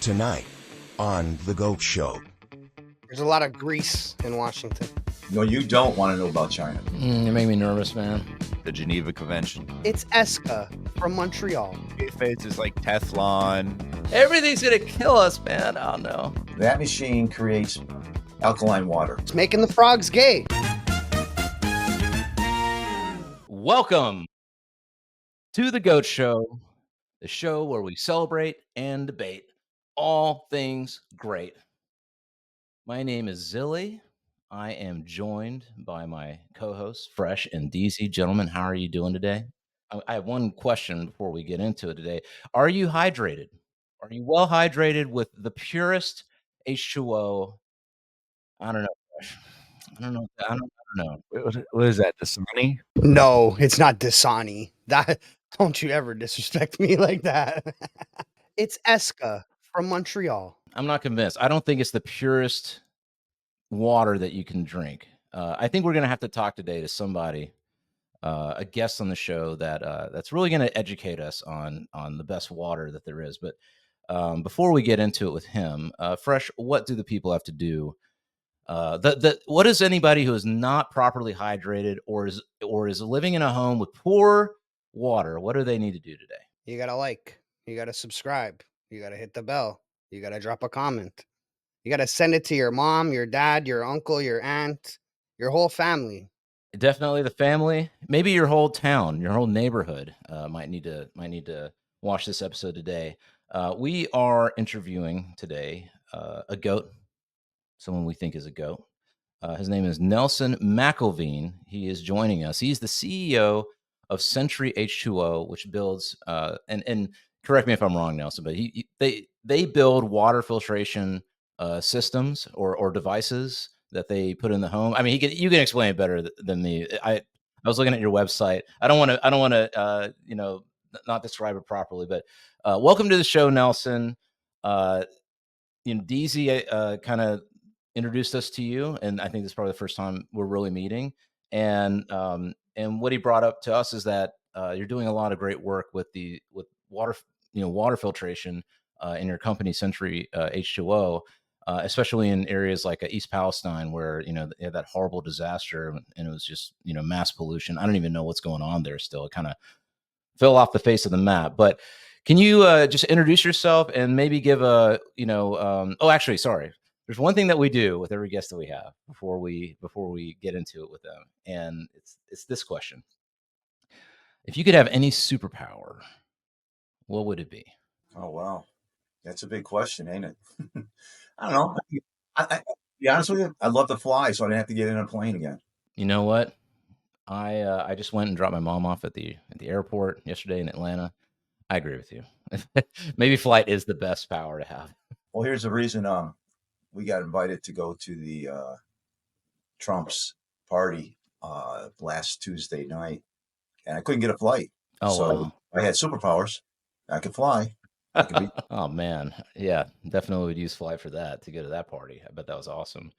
Tonight on The GOAT Show. There's a lot of grease in Washington. No, you don't want to know about China. You make me nervous, man. The Geneva Convention. It's ESCA from Montreal. BENEFITS is like Teflon. Everything's gonna kill us, man. Oh no. That machine creates alkaline water. It's making the frogs gay. Welcome to The GOAT Show, the show where we celebrate and debate all things great. My name is ZiLLY. I am joined by my co-hosts, Fresh and Deezy. Gentlemen, how are you doing today? I have one question before we get into it today. Are you hydrated? Are you well hydrated with the purest H2O? I don't know, Fresh. I don't know. What is that? Dasani? No, it's not Dasani. Don't you ever disrespect me like that. It's ESCA from Montreal. I'm not convinced. I don't think it's the purest water that you can drink. I think we're going to have to talk today to somebody, a guest on the show that's really going to educate us on the best water that there is. But before we get into it with him, Fresh, what do the people have to do? What is anybody who is not properly hydrated or is living in a home with poor water? What do they need to do today? You gotta like, you gotta subscribe, you gotta hit the bell, you gotta drop a comment, you gotta send it to your mom, your dad, your uncle, your aunt, your whole family. Definitely the family, maybe your whole town, your whole neighborhood might need to watch this episode today. We are interviewing today a goat, someone we think is a goat. His name is Nelson Mcilveen. He is joining us. He's the CEO of SentryH2O, which builds and correct me if I'm wrong, Nelson, but they build water filtration systems or devices that they put in the home. I mean, you can explain it better than me. I was looking at your website. I don't want to not describe it properly, but welcome to the show, Nelson. Deezy kind of introduced us to you, and I think this is probably the first time we're really meeting. And what he brought up to us is that you're doing a lot of great work with water, water filtration in your company, SentryH2O, especially in areas like East Palestine, where they had that horrible disaster, and it was just mass pollution. I don't even know what's going on there still. It kind of fell off the face of the map. But can you just introduce yourself and maybe give a actually, sorry. There's one thing that we do with every guest that we have before we get into it with them, and it's this question: if you could have any superpower, what would it be? Oh, wow. That's a big question, ain't it? I don't know. To be honest with you, I'd love to fly so I didn't have to get in a plane again. You know what? I just went and dropped my mom off at the airport yesterday in Atlanta. I agree with you. Maybe flight is the best power to have. Well, here's the reason. We got invited to go to the Trump's party last Tuesday night, and I couldn't get a flight. Oh, so wow. I had superpowers. I could fly. Oh, man. Yeah, definitely would use flight for that, to go to that party. I bet that was awesome.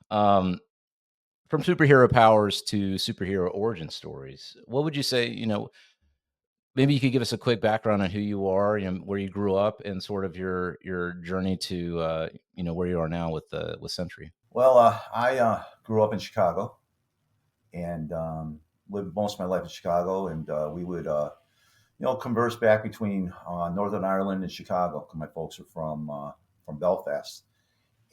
From superhero powers to superhero origin stories, what would you say, maybe you could give us a quick background on who you are, where you grew up, and sort of your journey to, where you are now with Sentry. Well, I grew up in Chicago and lived most of my life in Chicago, and we would, converse back between Northern Ireland and Chicago, because my folks are from Belfast,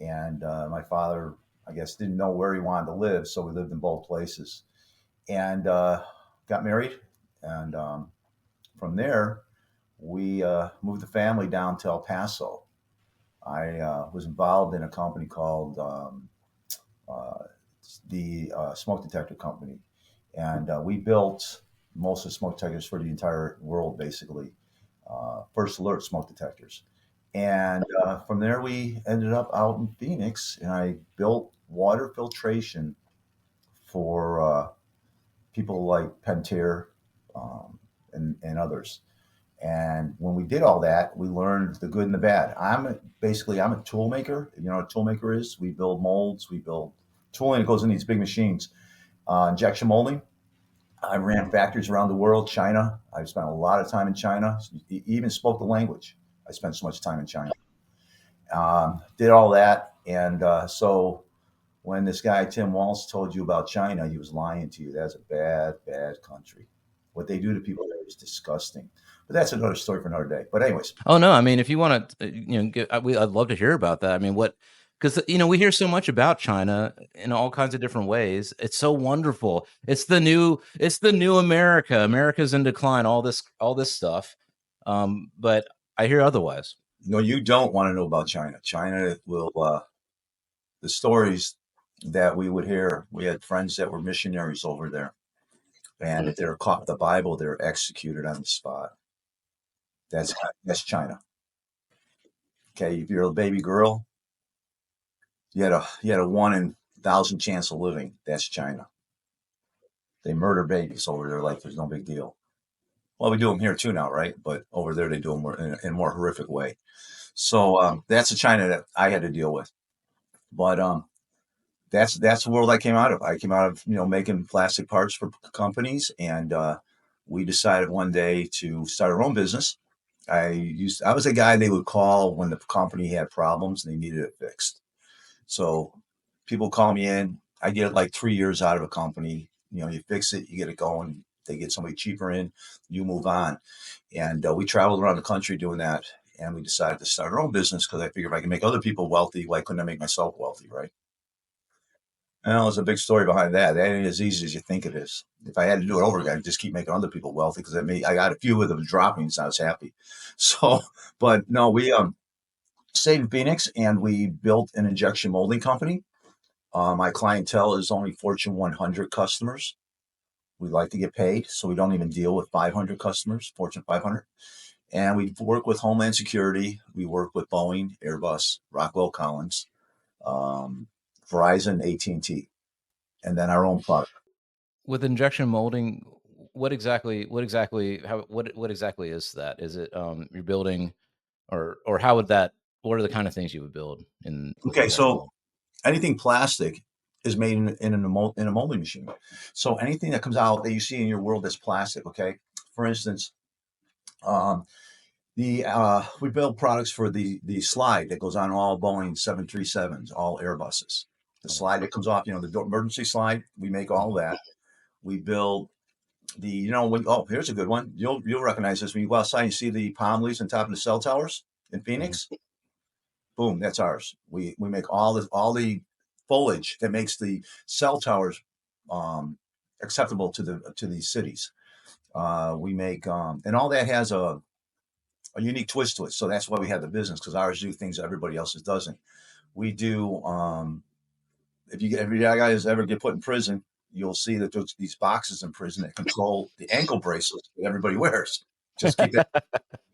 and my father, I guess, didn't know where he wanted to live, so we lived in both places, and got married, and from there, we moved the family down to El Paso. I was involved in a company called the Smoke Detector Company. And we built most of the smoke detectors for the entire world, basically. First alert smoke detectors. And from there, we ended up out in Phoenix, and I built water filtration for people like Pentair, and others. And when we did all that, we learned the good and the bad. I'm a tool maker. You know what a tool maker is? We build molds, we build tooling that goes in these big machines. Injection molding. I ran factories around the world, China. I spent a lot of time in China. Even spoke the language. I spent so much time in China. Did all that. And so when this guy, Tim Walsh, told you about China, he was lying to you. That's a bad, bad country. What they do to people there is disgusting. But that's another story for another day. But anyways. Oh no, I mean, if you want to, I'd love to hear about that. I mean, because we hear so much about China in all kinds of different ways. It's so wonderful. It's the new America. America's in decline. All this stuff. But I hear otherwise. No, you don't want to know about China. China will. The stories that we would hear. We had friends that were missionaries over there, and if they're caught with the Bible, they're executed on the spot. That's China. Okay, if you're a baby girl, you had a 1 in 1,000 chance of living. That's China. They murder babies over there like there's no big deal. Well, we do them here too now, right? But over there they do them in a more horrific way. So that's the China that I had to deal with. But that's the world I came out of. I came out of making plastic parts for companies, and we decided one day to start our own business. I was a guy they would call when the company had problems and they needed it fixed. So people call me in. I get it like 3 years out of a company. You fix it, you get it going. They get somebody cheaper in, you move on. And we traveled around the country doing that. And we decided to start our own business because I figured if I can make other people wealthy, why couldn't I make myself wealthy, right? And there's a big story behind that. That ain't as easy as you think it is. If I had to do it over again, I'd just keep making other people wealthy because I got a few of them dropping, so I was happy. So, but no, we stayed in Phoenix and we built an injection molding company. My clientele is only Fortune 100 customers. We like to get paid, so we don't even deal with 500 customers, Fortune 500. And we work with Homeland Security. We work with Boeing, Airbus, Rockwell Collins, Verizon, AT&T, and then our own product. With injection molding, what exactly is that? Is it you're building, or how would that? What are the kind of things you would build in? Okay, so anything plastic is made in a molding machine. So anything that comes out that you see in your world that's plastic. Okay, for instance, we build products for the slide that goes on all Boeing 737s, all Airbuses. The slide that comes off, the emergency slide, we make all that. We build the, here's a good one. You'll recognize this when you go outside and you see the palm leaves on top of the cell towers in Phoenix. Boom, that's ours. We make all the foliage that makes the cell towers acceptable to these cities. We make and all that has a unique twist to it. So that's why we have the business, because ours do things that everybody else's doesn't. We do if you guys ever get put in prison, you'll see that there's these boxes in prison that control the ankle bracelets that everybody wears. Just keep that.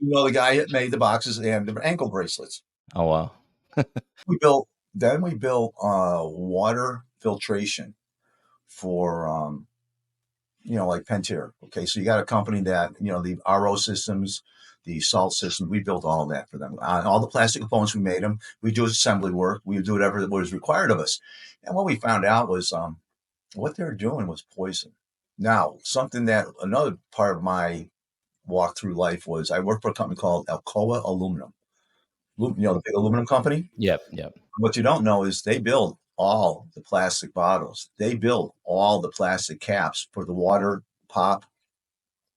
The guy that made the boxes and the ankle bracelets. Oh wow. we built water filtration for like Pentair. Okay, so you got a company that the RO systems, the salt system, we built all that for them. All the plastic components, we made them. We do assembly work. We do whatever was required of us. And what we found out was what they were doing was poison. Now, another part of my walk through life was I worked for a company called Alcoa Aluminum. The big aluminum company? Yep. What you don't know is they build all the plastic bottles. They build all the plastic caps for the water, pop,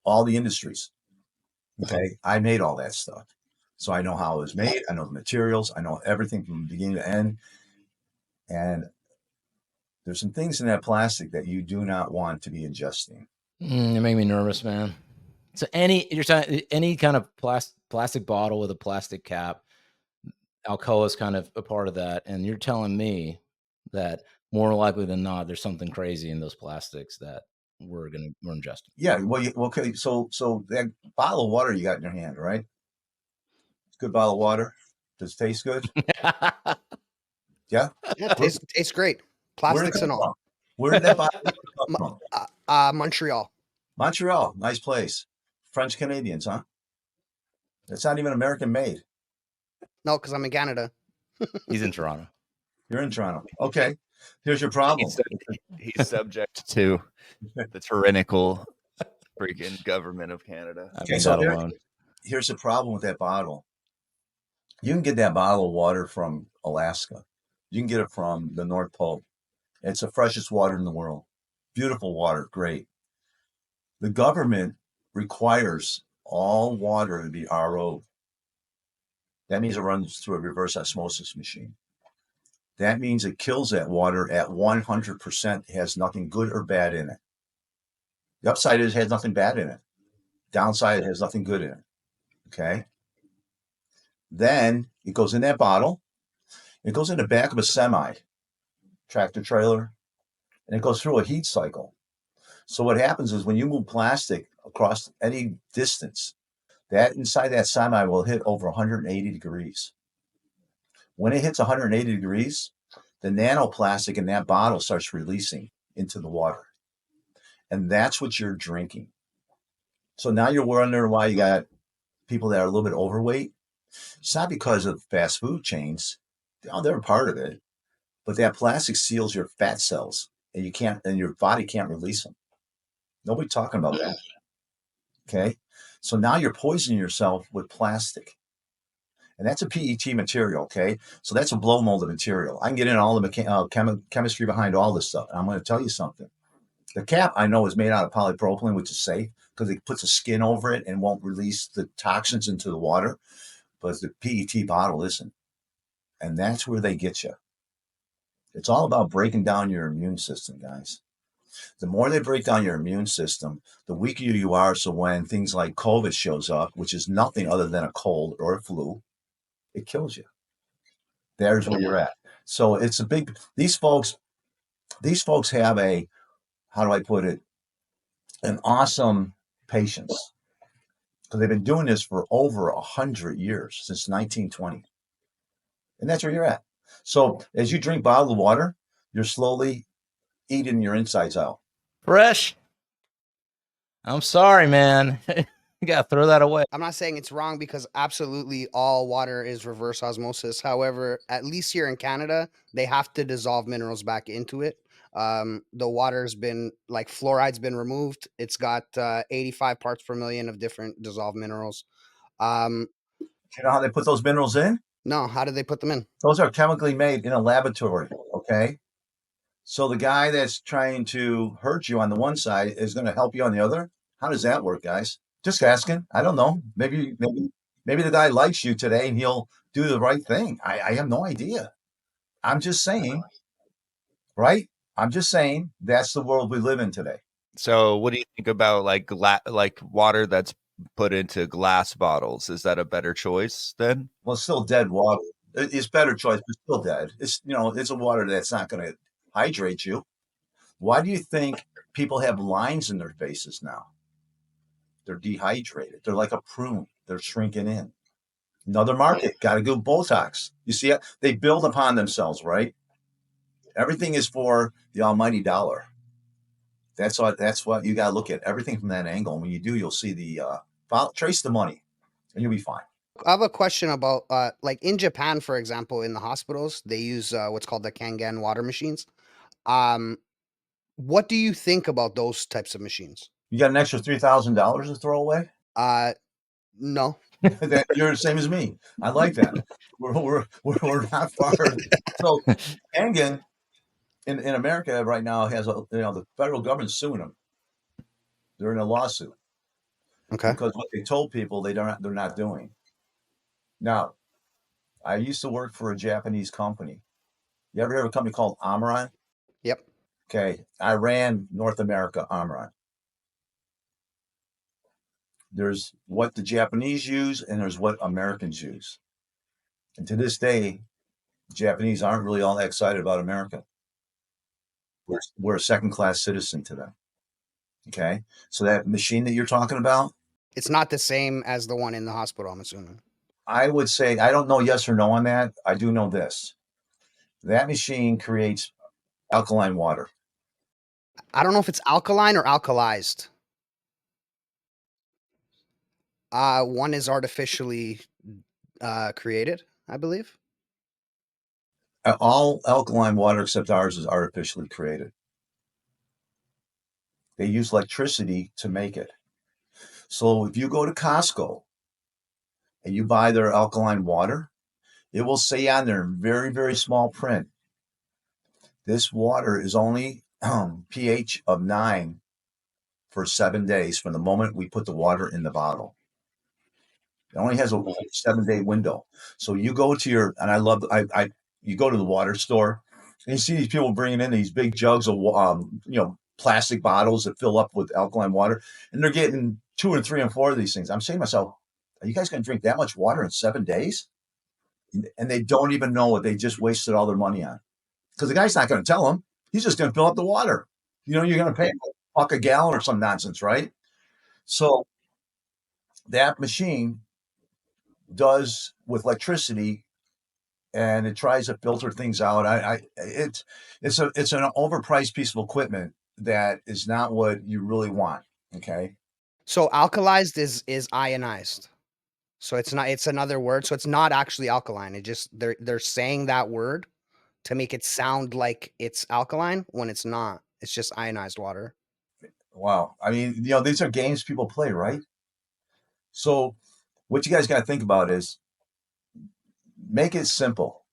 all the industries. Okay, I made all that stuff. So I know how it was made. I know the materials. I know everything from beginning to end. And there's some things in that plastic that you do not want to be ingesting. You make me nervous, man. So any kind of plastic bottle with a plastic cap, Alcoa is kind of a part of that. And you're telling me that more likely than not, there's something crazy in those plastics that we're ingesting. Yeah. Well, okay. So that bottle of water you got in your hand, right? It's a good bottle of water. Does it taste good? Yeah. Yeah, tastes great. Plastics and all. Where did that bottle come from? Montreal. Montreal, nice place. French Canadians, huh? It's not even American made. No, because I'm in Canada. He's in Toronto. You're in Toronto. Okay. Here's your problem. He's subject to the tyrannical freaking government of Canada. Okay, so here's the problem with that bottle. You can get that bottle of water from Alaska. You can get it from the North Pole. It's the freshest water in the world. Beautiful water, great. The government requires all water to be RO'd. That means it runs through a reverse osmosis machine. That means it kills that water at 100%. It has nothing good or bad in it. The upside is it has nothing bad in it. Downside, it has nothing good in it. Okay. Then it goes in that bottle. It goes in the back of a semi tractor trailer, and it goes through a heat cycle. So what happens is when you move plastic across any distance, that inside that semi will hit over 180 degrees. When it hits 180 degrees, the nanoplastic in that bottle starts releasing into the water. And that's what you're drinking. So now you're wondering why you got people that are a little bit overweight. It's not because of fast food chains. They're a part of it. But that plastic seals your fat cells, and you can't, and your body can't release them. Nobody's talking about that. Okay. So now you're poisoning yourself with plastic. And that's a PET material, okay? So that's a blow molded material. I can get into all the chemistry behind all this stuff. And I'm going to tell you something. The cap, I know, is made out of polypropylene, which is safe because it puts a skin over it and won't release the toxins into the water. But the PET bottle isn't. And that's where they get you. It's all about breaking down your immune system, guys. The more they break down your immune system, the weaker you are. So when things like COVID shows up, which is nothing other than a cold or a flu, it kills you. There's where you're at. So it's a big, these folks have a, how do I put it, an awesome patience because they've been doing this for over 100 years, since 1920. And that's where you're at. So as you drink bottled water, you're slowly eating your insides out. Fresh. I'm sorry, man. You gotta throw that away. I'm not saying it's wrong because absolutely all water is reverse osmosis. However, at least here in Canada, they have to dissolve minerals back into it. The water's been like fluoride's been removed. It's got 85 parts per million of different dissolved minerals. You know how they put those minerals in? No, how do they put them in? Those are chemically made in a laboratory, okay? So the guy that's trying to hurt you on the one side is going to help you on the other. How does that work, guys? Just asking. I don't know. Maybe the guy likes you today and he'll do the right thing. I have no idea. I'm just saying, right? I'm just saying that's the world we live in today. So what do you think about like water that's put into glass bottles? Is that a better choice then? Well, it's still dead water. It's better choice, but still dead. It's, it's a water that's not going to hydrate you. Why do you think people have lines in their faces now? They're dehydrated. They're like a prune. They're shrinking in. Another market, got to go Botox. You see it? They build upon themselves, right? Everything is for the almighty dollar. That's what you got to look at. Everything from that angle. And when you do, you'll see the trace the money, and you'll be fine. I have a question about like in Japan, for example, in the hospitals, they use what's called the Kangen water machines. What do you think about those types of machines? You got an extra $3,000 to throw away? No. You're the same as me. I like that. We're not far. So Kangen in America right now has the federal government suing them. They're in a lawsuit. Okay. Because what they told people they're not doing. Now, I used to work for a Japanese company. You ever heard of a company called Amaran? Yep. Okay. I ran North America Amaran. There's what the Japanese use and there's what Americans use. And to this day, Japanese aren't really all that excited about America. We're a second-class citizen to them. Okay. So that machine that you're talking about, it's not the same as the one in the hospital, I'm assuming. I would say, I don't know yes or no on that. I do know this. That machine creates alkaline water. I don't know if it's alkaline or alkalized. One is artificially created, I believe. All alkaline water except ours is artificially created. They use electricity to make it. So if you go to Costco and you buy their alkaline water, it will say on there in very, very small print, this water is only pH of 9 for 7 days from the moment we put the water in the bottle. It only has a 7-day window. So you go to your, and you go to the water store and you see these people bringing in these big jugs of, plastic bottles that fill up with alkaline water, and they're getting 2 and 3 and 4 of these things. I'm saying to myself, are you guys going to drink that much water in 7 days? And they don't even know what they just wasted all their money on, because the guy's not going to tell them. He's just going to fill up the water. You're going to pay a gallon or some nonsense, right? So that machine does with electricity, and it tries to filter things out. It's an overpriced piece of equipment that is not what you really want. Okay. So alkalized is ionized. So it's not, it's another word. So it's not actually alkaline. It just, they're saying that word to make it sound like it's alkaline when it's not. It's just ionized water. Wow. I mean, these are games people play, right? So what you guys got to think about is make it simple.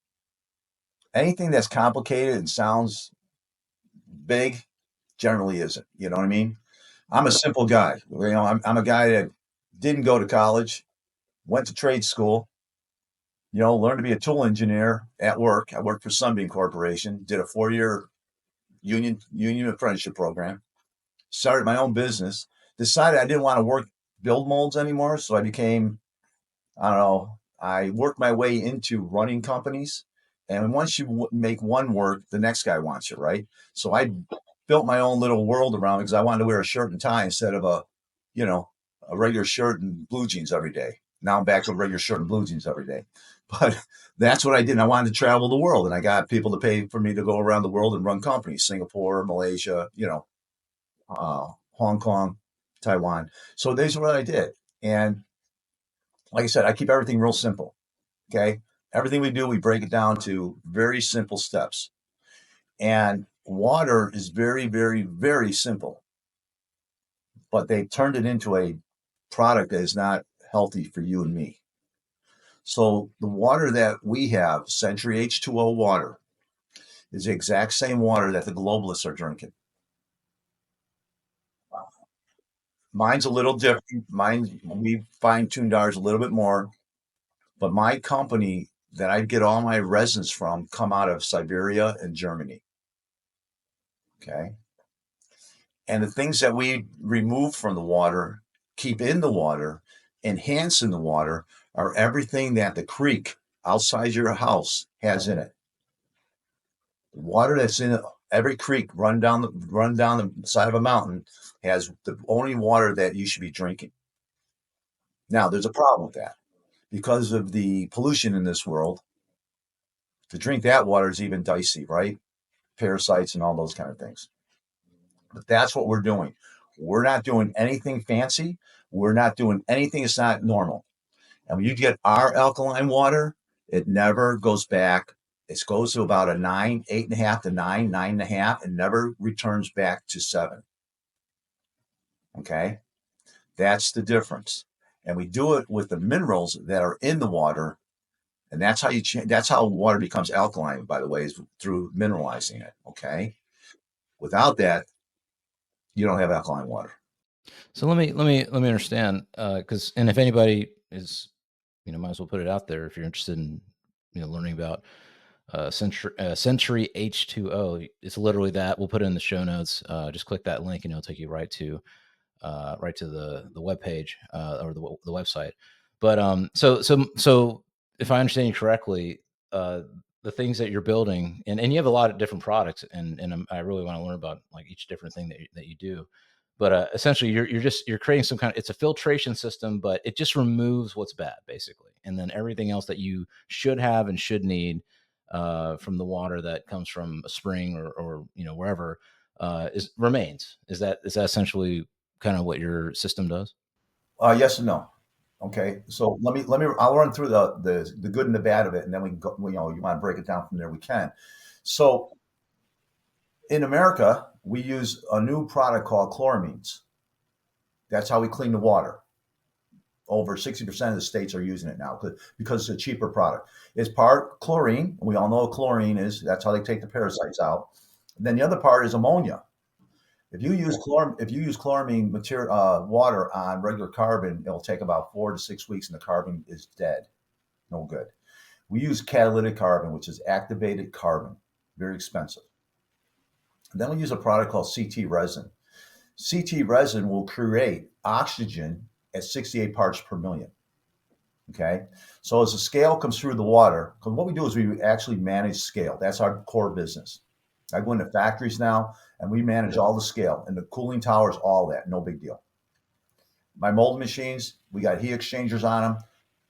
Anything that's complicated and sounds big generally isn't. You know what I mean? I'm a simple guy. I'm a guy that didn't go to college, went to trade school, learned to be a tool engineer at work. I worked for Sunbeam Corporation, did a 4-year union apprenticeship program, started my own business, decided I didn't want to build molds anymore. So I became, I worked my way into running companies. And once you make one work, the next guy wants you, right? So I built my own little world around it because I wanted to wear a shirt and tie instead of a regular shirt and blue jeans every day. Now I'm back to a regular shirt and blue jeans every day. But that's what I did. And I wanted to travel the world, and I got people to pay for me to go around the world and run companies, Singapore, Malaysia, Hong Kong, Taiwan. So these are what I did. And like I said, I keep everything real simple. Okay. Everything we do, we break it down to very simple steps. And water is very, very, very simple. But they turned it into a product that is not healthy for you and me. So the water that we have, SentryH2O water, is the exact same water that the globalists are drinking. Mine's a little different. We fine-tuned ours a little bit more. But my company that I get all my resins from come out of Siberia and Germany. Okay. And the things that we remove from the water, keep in the water, enhance in the water, are everything that the creek outside your house has in it. The water that's in every creek run down the side of a mountain has the only water that you should be drinking. Now, there's a problem with that. Because of the pollution in this world, to drink that water is even dicey, right? Parasites and all those kind of things. But that's what we're doing. We're not doing anything fancy. We're not doing anything that's not normal. And when you get our alkaline water, it never goes back. It goes to about a 9, 8.5 to 9, 9.5, and never returns back to 7. Okay? That's the difference. And we do it with the minerals that are in the water. And that's how that's how water becomes alkaline, by the way, is through mineralizing it. Okay? Without that, you don't have alkaline water. So let me understand, because and if anybody is, might as well put it out there if you're interested in learning about SentryH2O. It's literally that. We'll put it in the show notes. Just click that link and it'll take you right to the web page or the website. But so if I understand you correctly, the things that you're building, and you have a lot of different products, and I really want to learn about like each different thing that you do. But essentially, you're creating some kind of, it's a filtration system, but it just removes what's bad basically, and then everything else that you should have and should need from the water that comes from a spring or wherever remains. Is that essentially kind of what your system does? Yes and no. Okay, so I'll run through the good and the bad of it, and then we can go. You want to break it down from there, we can. So in America, we use a new product called chloramines. That's how we clean the water. Over 60% of the states are using it now because it's a cheaper product. It's part chlorine. We all know what chlorine is. That's how they take the parasites out. Then the other part is ammonia. If you use chloramine material water on regular carbon, it'll take about 4 to 6 weeks, and the carbon is dead, no good. We use catalytic carbon, which is activated carbon, very expensive. And then we use a product called CT resin. CT resin will create oxygen at 68 parts per million. Okay, so as the scale comes through the water, because what we do is we actually manage scale. That's our core business. I go into factories now, and we manage all the scale and the cooling towers, all that, no big deal. My mold machines, we got heat exchangers on them,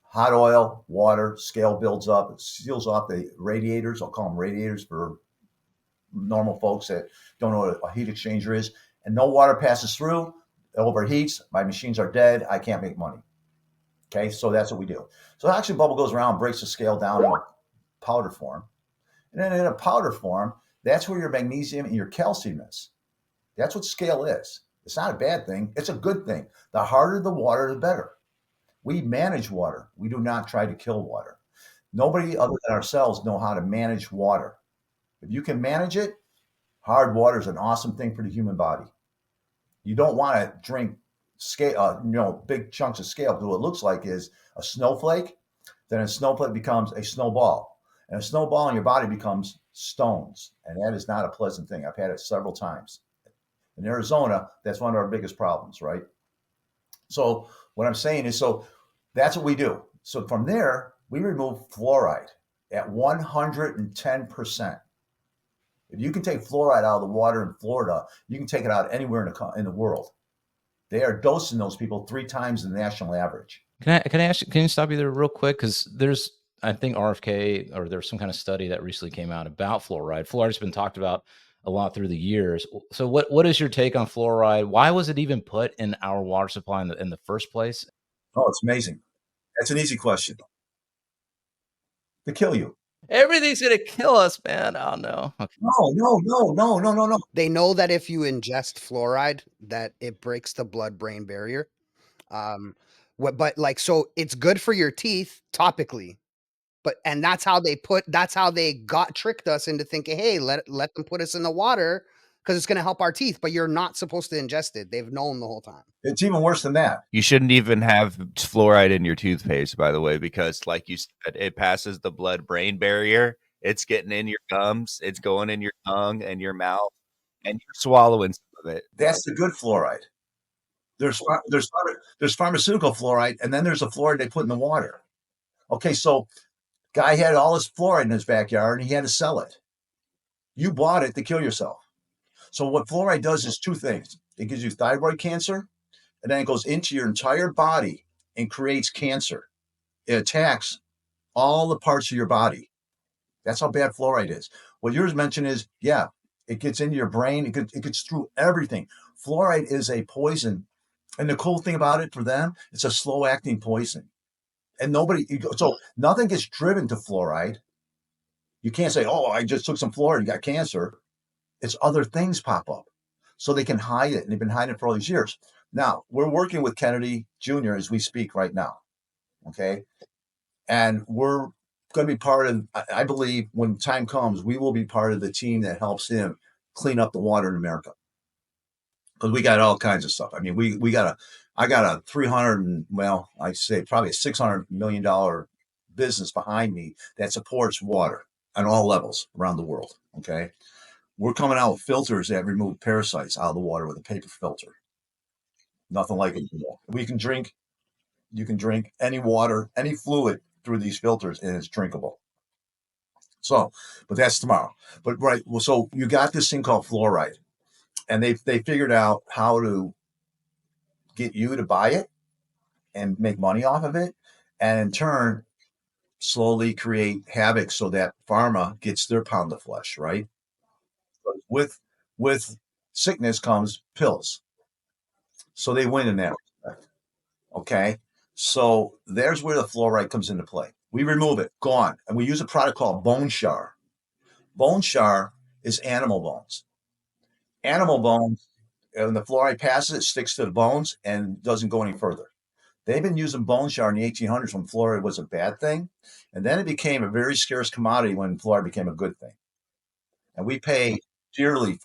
hot oil, water, scale builds up, it seals off the radiators. I'll call them radiators for normal folks that don't know what a heat exchanger is. And no water passes through, it overheats, my machines are dead, I can't make money. Okay, so that's what we do. So the oxygen bubble goes around, breaks the scale down in a powder form. And then in a powder form, that's where your magnesium and your calcium is. That's what scale is. It's not a bad thing. It's a good thing. The harder the water, the better. We manage water. We do not try to kill water. Nobody other than ourselves know how to manage water. If you can manage it, hard water is an awesome thing for the human body. You don't want to drink scale, big chunks of scale, because what it looks like is a snowflake. Then a snowflake becomes a snowball, and a snowball in your body becomes stones, and that is not a pleasant thing. I've had it several times. In Arizona, that's one of our biggest problems, right? So what I'm saying is, so that's what we do. So from there, we remove fluoride at 110%. If you can take fluoride out of the water in Florida, you can take it out anywhere in the world. They are dosing those people 3 times the national average. Can I ask you, can you stop you there real quick? Because there's, I think RFK, or there's some kind of study that recently came out about fluoride. Fluoride's been talked about a lot through the years. So what is your take on fluoride? Why was it even put in our water supply in the first place? Oh, it's amazing. That's an easy question. To kill you. Everything's going to kill us, man. Oh, no. Okay. No. They know that if you ingest fluoride, that it breaks the blood-brain barrier. So it's good for your teeth topically, and that's how they got tricked us into thinking, hey, let them put us in the water because it's going to help our teeth, but you're not supposed to ingest it. They've known the whole time. It's even worse than that. You shouldn't even have fluoride in your toothpaste, by the way, because like you said, it passes the blood-brain barrier. It's getting in your gums. It's going in your tongue and your mouth, and you're swallowing some of it. That's the good fluoride. There's pharmaceutical fluoride, and then there's a fluoride they put in the water. Okay, so guy had all this fluoride in his backyard, and he had to sell it. You bought it to kill yourself. So what fluoride does is 2 things. It gives you thyroid cancer, and then it goes into your entire body and creates cancer. It attacks all the parts of your body. That's how bad fluoride is. What yours mentioned is, yeah, it gets into your brain. It gets through everything. Fluoride is a poison. And the cool thing about it for them, it's a slow-acting poison. And so nothing gets driven to fluoride. You can't say, oh, I just took some fluoride and got cancer. It's other things pop up. So they can hide it, and they've been hiding it for all these years. Now, we're working with Kennedy Jr. as we speak right now, okay? And we're going to be part of, I believe, when time comes, we will be part of the team that helps him clean up the water in America. Because we got all kinds of stuff. I mean, I got a probably a $600 million business behind me that supports water on all levels around the world, okay? We're coming out with filters that remove parasites out of the water with a paper filter. Nothing like it. You can drink any water, any fluid through these filters, and it's drinkable. So, but that's tomorrow. But right, well, so you got this thing called fluoride, and they figured out how to get you to buy it and make money off of it, and in turn, slowly create havoc so that pharma gets their pound of flesh, right? With sickness comes pills. So they win in that respect. Okay. So there's where the fluoride comes into play. We remove it, gone. And we use a product called Bone Char. Bone Char is animal bones. Animal bones, when the fluoride passes, it sticks to the bones and doesn't go any further. They've been using Bone Char in the 1800s when fluoride was a bad thing. And then it became a very scarce commodity when fluoride became a good thing. And we pay dearly.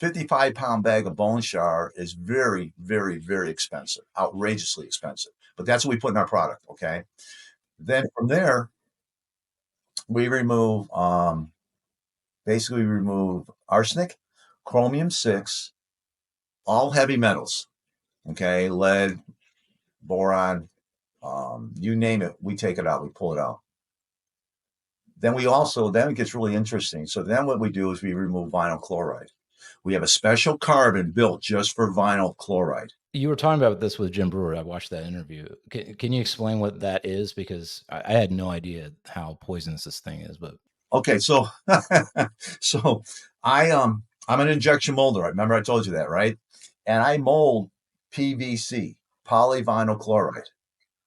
55-pound bag of Bone Char is very, very, very expensive, outrageously expensive. But that's what we put in our product, okay? Then from there, we remove, basically remove arsenic, chromium-6, all heavy metals, okay? Lead, boron, you name it, we take it out, we pull it out. Then then it gets really interesting. So then what we do is we remove vinyl chloride. We have a special carbon built just for vinyl chloride. You were talking about this with Jim Brewer. I watched that interview. Can you explain what that is? Because I had no idea how poisonous this thing is. But okay, so so I'm an injection molder. Remember I told you that, right? And I mold PVC, polyvinyl chloride.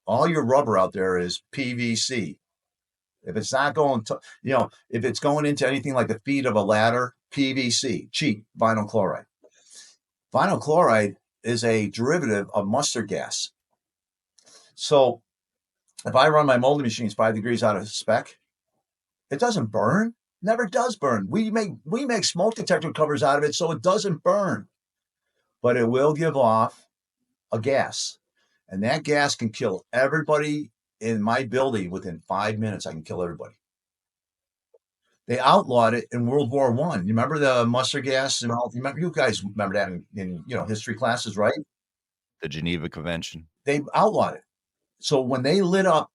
All your rubber out there is PVC. If it's not going to, if it's going into anything like the feet of a ladder, PVC, cheap vinyl chloride. Vinyl chloride is a derivative of mustard gas. So if I run my molding machines 5 degrees out of spec, it doesn't burn. Never does burn. We make smoke detector covers out of it so it doesn't burn. But it will give off a gas. And that gas can kill everybody in my building within 5 minutes. I can kill everybody. They outlawed it in World War I. You remember the mustard gas and all? You guys remember that in history classes, right? The Geneva Convention. They outlawed it. So when they lit up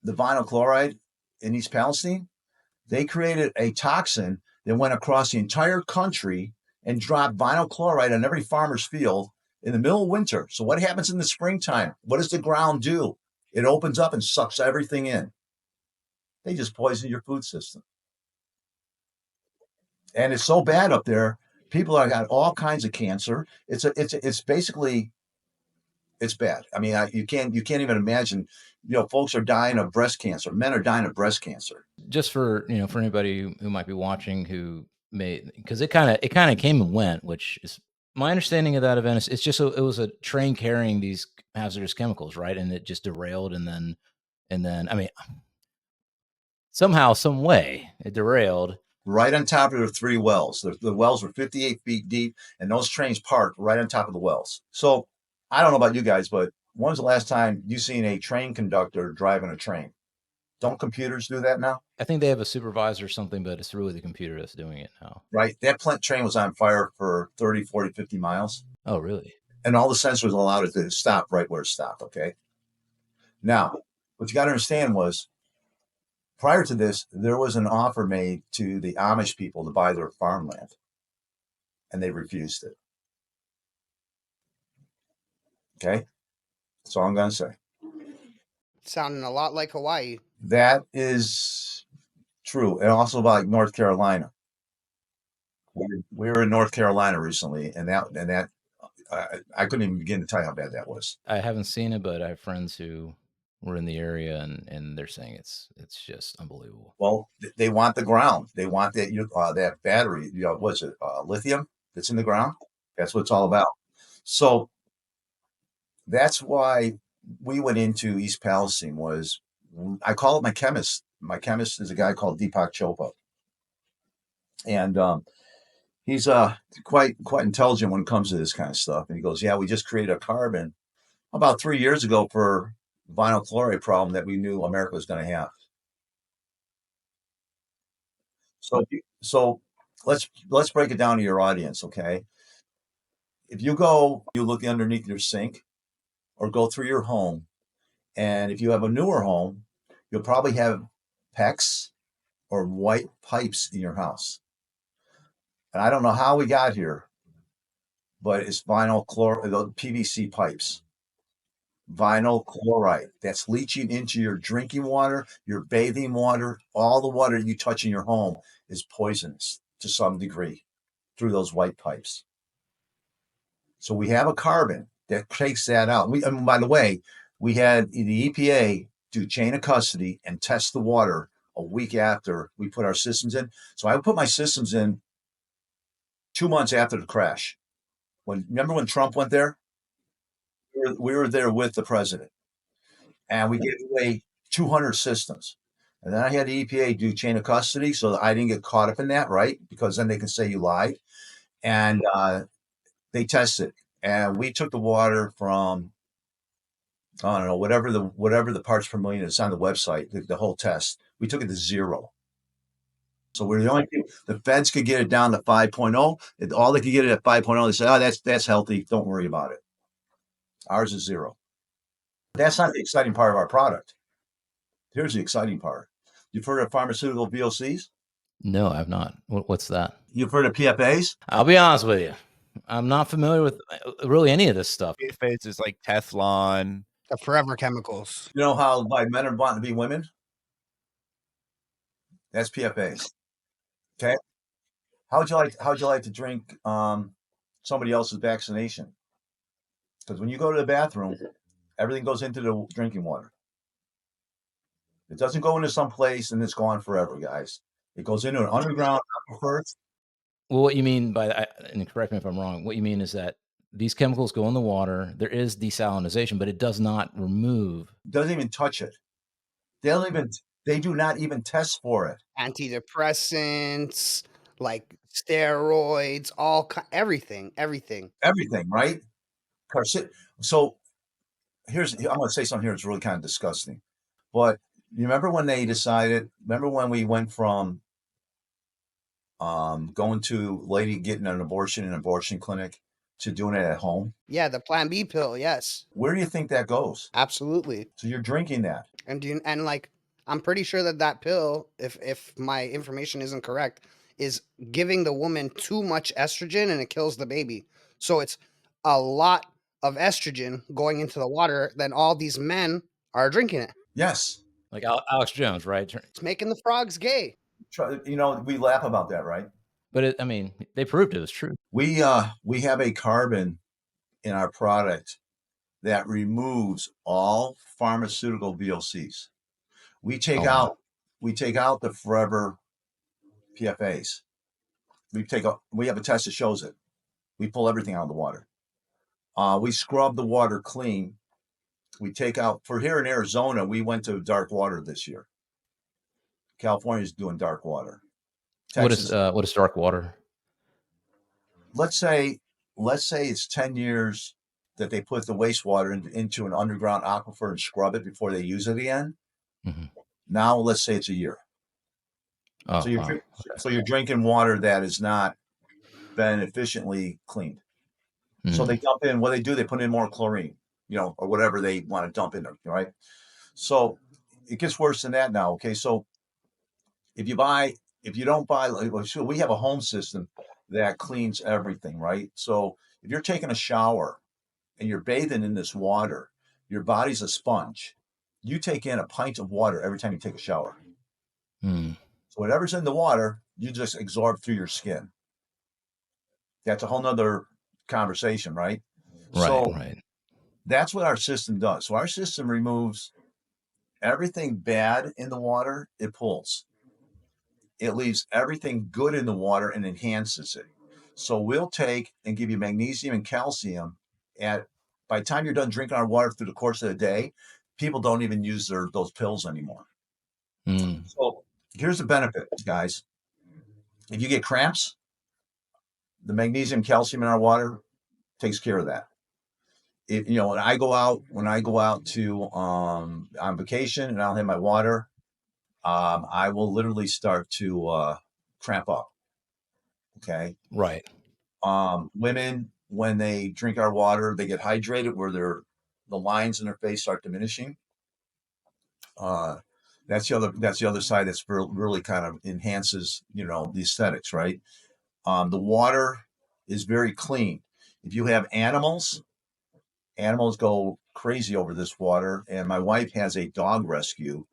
the vinyl chloride in East Palestine, they created a toxin that went across the entire country and dropped vinyl chloride on every farmer's field in the middle of winter. So what happens in the springtime? What does the ground do? It opens up and sucks everything in. They just poison your food system. And it's so bad up there. People have got all kinds of cancer. It's basically, it's bad. I mean, you can't even imagine. Folks are dying of breast cancer. Men are dying of breast cancer. Just for for anybody who might be watching who may, because it kind of came and went, which is my understanding of that event. Is it's just it was a train carrying these hazardous chemicals, right? And it just derailed, and then I mean, somehow, some way, it derailed. Right on top of the 3 wells. The wells were 58 feet deep, and those trains parked right on top of the wells. So I don't know about you guys, but when's the last time you seen a train conductor driving a train? Don't computers do that now? I think they have a supervisor or something, but it's really the computer that's doing it now. Right. That train was on fire for 30, 40, 50 miles. Oh, really? And all the sensors allowed it to stop right where it stopped, okay? Now, what you got to understand was, prior to this, there was an offer made to the Amish people to buy their farmland, and they refused it. Okay? That's all I'm going to say. Sounding a lot like Hawaii. That is true. And also like North Carolina. We were in North Carolina recently, and that I couldn't even begin to tell you how bad that was. I haven't seen it, but I have friends who were in the area, and they're saying it's just unbelievable. Well, they want the ground. They want that battery. What's it? Lithium that's in the ground. That's what it's all about. So that's why we went into East Palestine. I call it my chemist. My chemist is a guy called Deepak Chopra, and he's quite intelligent when it comes to this kind of stuff. And he goes, "Yeah, we just created a carbon about 3 years ago for vinyl chloride problem that we knew America was going to have." So let's break it down to your audience, okay? If you look underneath your sink, or go through your home, and if you have a newer home, you'll probably have PEX or white pipes in your house. And I don't know how we got here, but it's vinyl chloride, the PVC pipes. Vinyl chloride that's leaching into your drinking water, your bathing water, all the water you touch in your home is poisonous to some degree through those white pipes. So we have a carbon that takes that out. And by the way, we had the EPA do chain of custody and test the water a week after we put our systems in. So I put my systems in 2 months after the crash. Remember when Trump went there? We were there with the president. and we gave away 200 systems. And then I had the EPA do chain of custody so that I didn't get caught up in that, right? Because then they can say you lied. And they tested, and we took the water from, I don't know, whatever the parts per million is on the website, the whole test. We took it to 0. So we're the only people. The feds could get it down to 5.0. All they could get it at 5.0. They say, oh, that's healthy. Don't worry about it. Ours is 0. That's not the exciting part of our product. Here's the exciting part. You've heard of pharmaceutical VOCs? No, I've not. What's that? You've heard of PFAs? I'll be honest with you. I'm not familiar with really any of this stuff. PFAS is like Teflon. The forever chemicals. You know how like men are wanting to be women? That's PFAs. Okay. How'd you like to drink somebody else's vaccination? Because when you go to the bathroom, everything goes into the drinking water. It doesn't go into some place and it's gone forever, guys. It goes into an underground aquifer. Well, what you mean by that, and correct me if I'm wrong, what you mean is that these chemicals go in the water. There is desalinization, but it does not remove. It doesn't even touch it. They do not even test for it. Antidepressants, like steroids, everything, right? So I'm going to say something here that's really kind of disgusting. But you remember when they decided? Remember when we went from going to lady getting an abortion in an abortion clinic to doing it at home? Yeah, the Plan B pill. Yes. Where do you think that goes? Absolutely. So you're drinking that, and like I'm pretty sure that pill, if my information isn't correct, is giving the woman too much estrogen and it kills the baby. So it's a lot of estrogen going into the water. Then all these men are drinking it. Yes. Like Alex Jones, right? It's making the frogs gay. You know, we laugh about that, right? But I mean, they proved it was true. We have a carbon in our product that removes all pharmaceutical VOCs. We take out the forever PFAs. We have a test that shows it. We pull everything out of the water. We scrub the water clean. We take out, for here in Arizona, we went to dark water this year. California's doing dark water. Texas, what is dark water? Let's say it's 10 years that they put the wastewater into an underground aquifer and scrub it before they use it again. Mm-hmm. Now let's say it's a year. So you're drinking water that has not been efficiently cleaned. Mm-hmm. So they dump in, what they do, they put in more chlorine, or whatever they want to dump in there, right? So it gets worse than that now. Okay, so if you don't buy, we have a home system that cleans everything, right? So if you're taking a shower and you're bathing in this water, your body's a sponge. You take in a pint of water every time you take a shower. Mm. So whatever's in the water, you just absorb through your skin. That's a whole nother conversation, right? Right. That's what our system does. So our system removes everything bad in the water, it pulls. It leaves everything good in the water and enhances it. So we'll take and give you magnesium and calcium. By the time you're done drinking our water through the course of the day, people don't even use those pills anymore. Mm. So here's the benefit, guys. If you get cramps, the magnesium, calcium in our water takes care of that. When I go out to on vacation and I don't have my water, I will literally start to cramp up. Okay. Right. Women, when they drink our water, they get hydrated where the lines in their face start diminishing. That's the other side that's really kind of enhances, the aesthetics, right? The water is very clean. If you have animals go crazy over this water. And my wife has a dog rescue,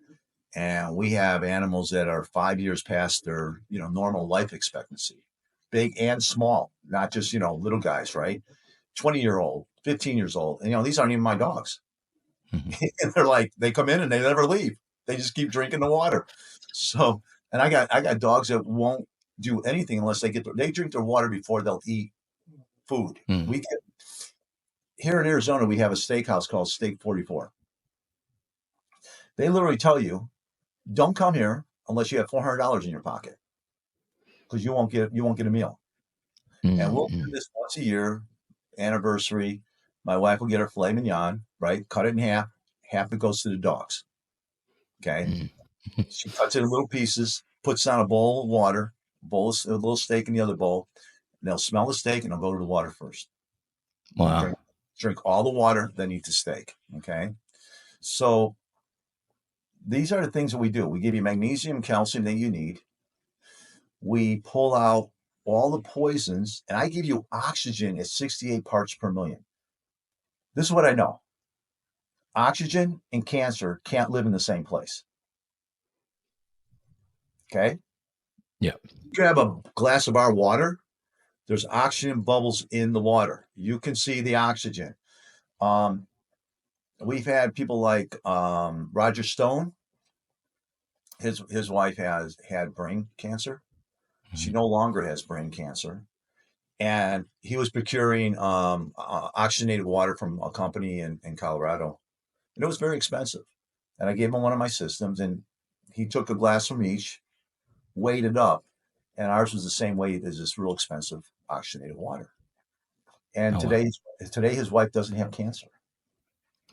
and we have animals that are 5 years past their, normal life expectancy, big and small, not just, little guys, right? 20-year-old, 15 years old. And, these aren't even my dogs. Mm-hmm. And they're like, they come in and they never leave. They just keep drinking the water. So, and I got dogs that won't do anything unless they drink their water before they'll eat food. Mm. Here in Arizona, we have a steakhouse called Steak 44. They literally tell you, don't come here unless you have $400 in your pocket, because you won't get a meal. And we'll do this once a year, anniversary. My wife will get her filet mignon, right? Cut it in half. Half it goes to the dogs. Okay. She cuts it in little pieces, puts down a bowl of water, a little steak in the other bowl. And they'll smell the steak and they'll go to the water first. Wow. Drink all the water, then eat the steak. Okay. So these are the things that we do. We give you magnesium, calcium that you need. We pull out all the poisons, and I give you oxygen at 68 parts per million. This is what I know. Oxygen and cancer can't live in the same place. Okay? Yeah. You grab a glass of our water, there's oxygen bubbles in the water. You can see the oxygen. We've had people like Roger Stone. His wife has had brain cancer. She no longer has brain cancer. And he was procuring oxygenated water from a company in Colorado. And it was very expensive. And I gave him one of my systems, and he took a glass from each, weighed it up, and ours was the same weight as this real expensive oxygenated water. And today his wife doesn't have cancer.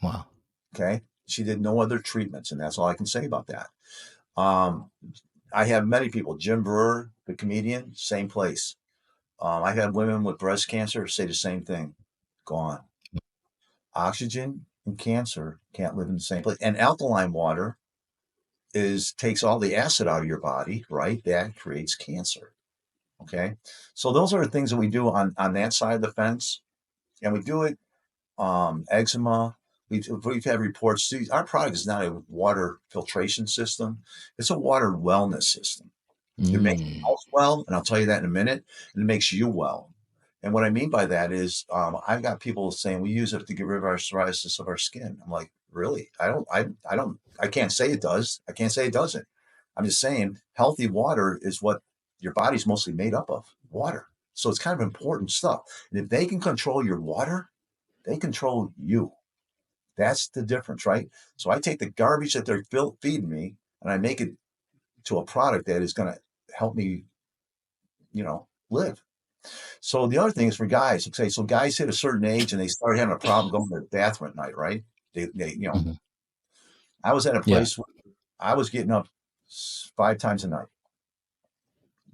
Wow. Okay. She did no other treatments, and that's all I can say about that. I have many people. Jim Brewer, the comedian, same place. I had women with breast cancer say the same thing. Gone. Oxygen and cancer can't live in the same place. And alkaline water takes all the acid out of your body, right? That creates cancer. Okay. So those are the things that we do on that side of the fence. And we do it, eczema. We've had reports. See, our product is not a water filtration system. It's a water wellness system. It makes the house well, and I'll tell you that in a minute, and it makes you well. And what I mean by that is I've got people saying we use it to get rid of our psoriasis of our skin. I'm like, really? I can't say it does. I can't say it doesn't. I'm just saying healthy water is what your body's mostly made up of, water. So it's kind of important stuff. And if they can control your water, they control you. That's the difference, right? So I take the garbage that they're feeding me and I make it to a product that is going to help me, live. So the other thing is for guys, okay, so guys hit a certain age and they start having a problem going to the bathroom at night, right? I was at a place where I was getting up 5 times a night.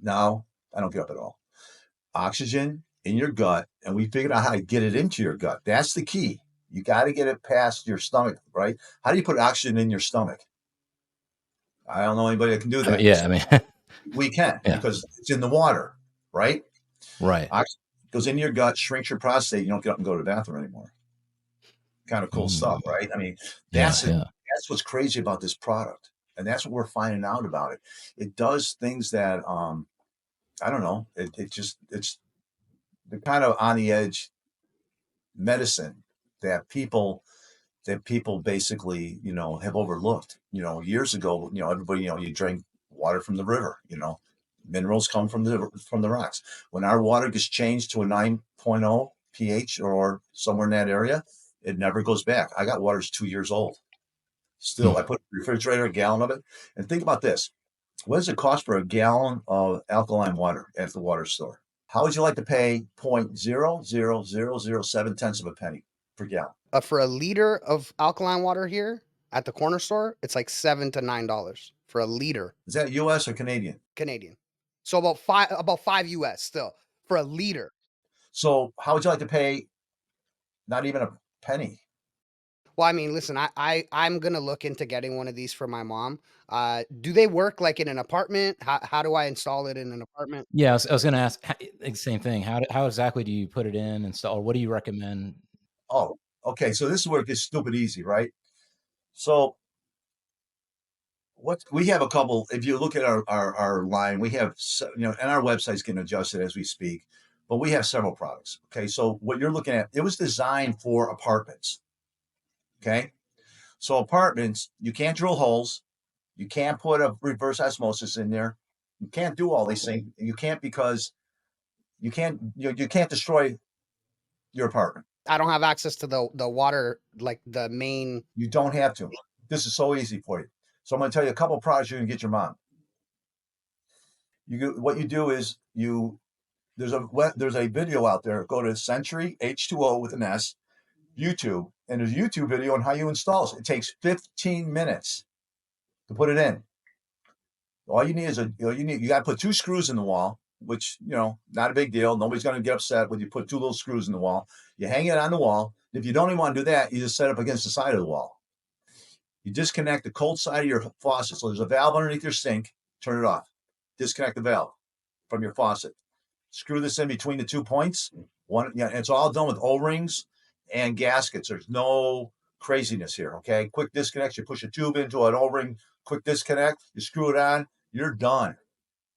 Now I don't get up at all. Oxygen in your gut, and we figured out how to get it into your gut. That's the key. You got to get it past your stomach, right? How do you put oxygen in your stomach? I don't know anybody that can do that. We can because it's in the water, right? Right. Oxygen goes into your gut, shrinks your prostate. You don't get up and go to the bathroom anymore. Kind of cool stuff, right? I mean, that's what's crazy about this product, and that's what we're finding out about it. It does things that I don't know. It's the kind of on the edge medicine that people basically, have overlooked. Years ago, everybody, you drink water from the river, minerals come from the rocks. When our water gets changed to a 9.0 pH or somewhere in that area, it never goes back. I got water's 2 years old. Still, I put in the refrigerator, a gallon of it. And think about this. What does it cost for a gallon of alkaline water at the water store? How would you like to pay 0.00007 of a penny per gallon? For a liter of alkaline water here at the corner store, it's like $7 to $9 for a liter. Is that US or Canadian? Canadian. So about five US still for a liter. So how would you like to pay not even a penny? Well, I mean, listen, I'm gonna look into getting one of these for my mom. Do they work like in an apartment? How do I install it in an apartment? Yeah, I was going to ask the same thing. How exactly do you put it in, install, or what do you recommend? Oh, okay. So this is where it gets stupid easy, right? So we have a couple. If you look at our line, we have, and our website's getting adjusted as we speak, but we have several products. Okay, so what you're looking at, it was designed for apartments. Okay, so apartments, you can't drill holes, you can't put a reverse osmosis in there, you can't do all these things. You can't because you can't destroy your apartment. I don't have access to the water, like the main. You don't have to. This is so easy for you. So I'm going to tell you a couple of products you can get your mom. What you do is there's a video out there. Go to SentryH2O with an S, YouTube, and there's a YouTube video on how you install it. It takes 15 minutes to put it in. All you need is you got to put 2 screws in the wall, which, not a big deal. Nobody's going to get upset when you put 2 little screws in the wall. You hang it on the wall. If you don't even want to do that, you just set it up against the side of the wall. You disconnect the cold side of your faucet. So there's a valve underneath your sink. Turn it off. Disconnect the valve from your faucet. Screw this in between the 2 points. It's all done with O-rings and gaskets. There's no craziness here, okay? Quick disconnect. You push a tube into an O-ring, quick disconnect. You screw it on. You're done.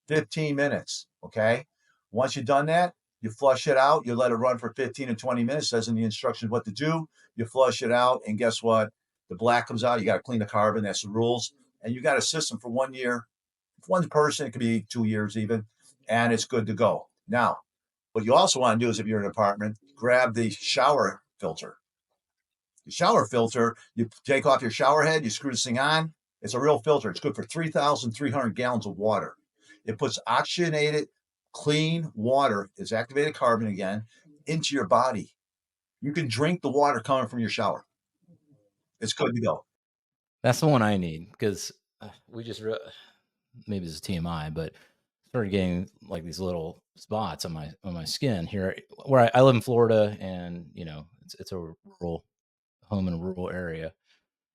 15 minutes, okay? Once you've done that, you flush it out. You let it run for 15 to 20 minutes. It says in the instructions what to do. You flush it out, and guess what? The black comes out. You got to clean the carbon. That's the rules. And you got a system for 1 year. For one person, it could be 2 years even, and it's good to go. Now, what you also want to do is, if you're in an apartment, grab the shower filter. The shower filter, you take off your shower head, you screw this thing on. It's a real filter. It's good for 3,300 gallons of water. It puts oxygenated, clean water, it's activated carbon again, into your body. You can drink the water coming from your shower. It's good to go. That's the one I need, because we just maybe this is TMI, but started getting like these little spots on my skin here where I live in Florida, and it's a rural home in a rural area,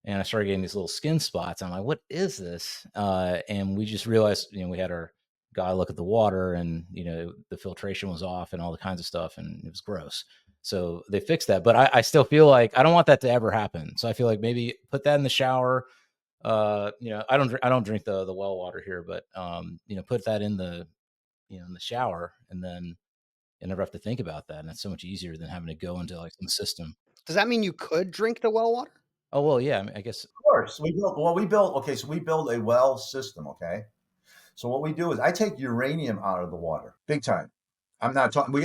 and I started getting these little skin spots. I'm like, what is this? And we just realized, we had our guy look at the water, and the filtration was off and all the kinds of stuff, and it was gross. So they fixed that, but I still feel like I don't want that to ever happen. So I feel like maybe put that in the shower. I don't drink the well water here, but put that in the in the shower, and then you never have to think about that, and it's so much easier than having to go into like some system. Does that mean you could drink the well water? Oh well, yeah. I mean, I guess. Of course, we built a well system. Okay, so what we do is I take uranium out of the water, big time. I'm not talking. We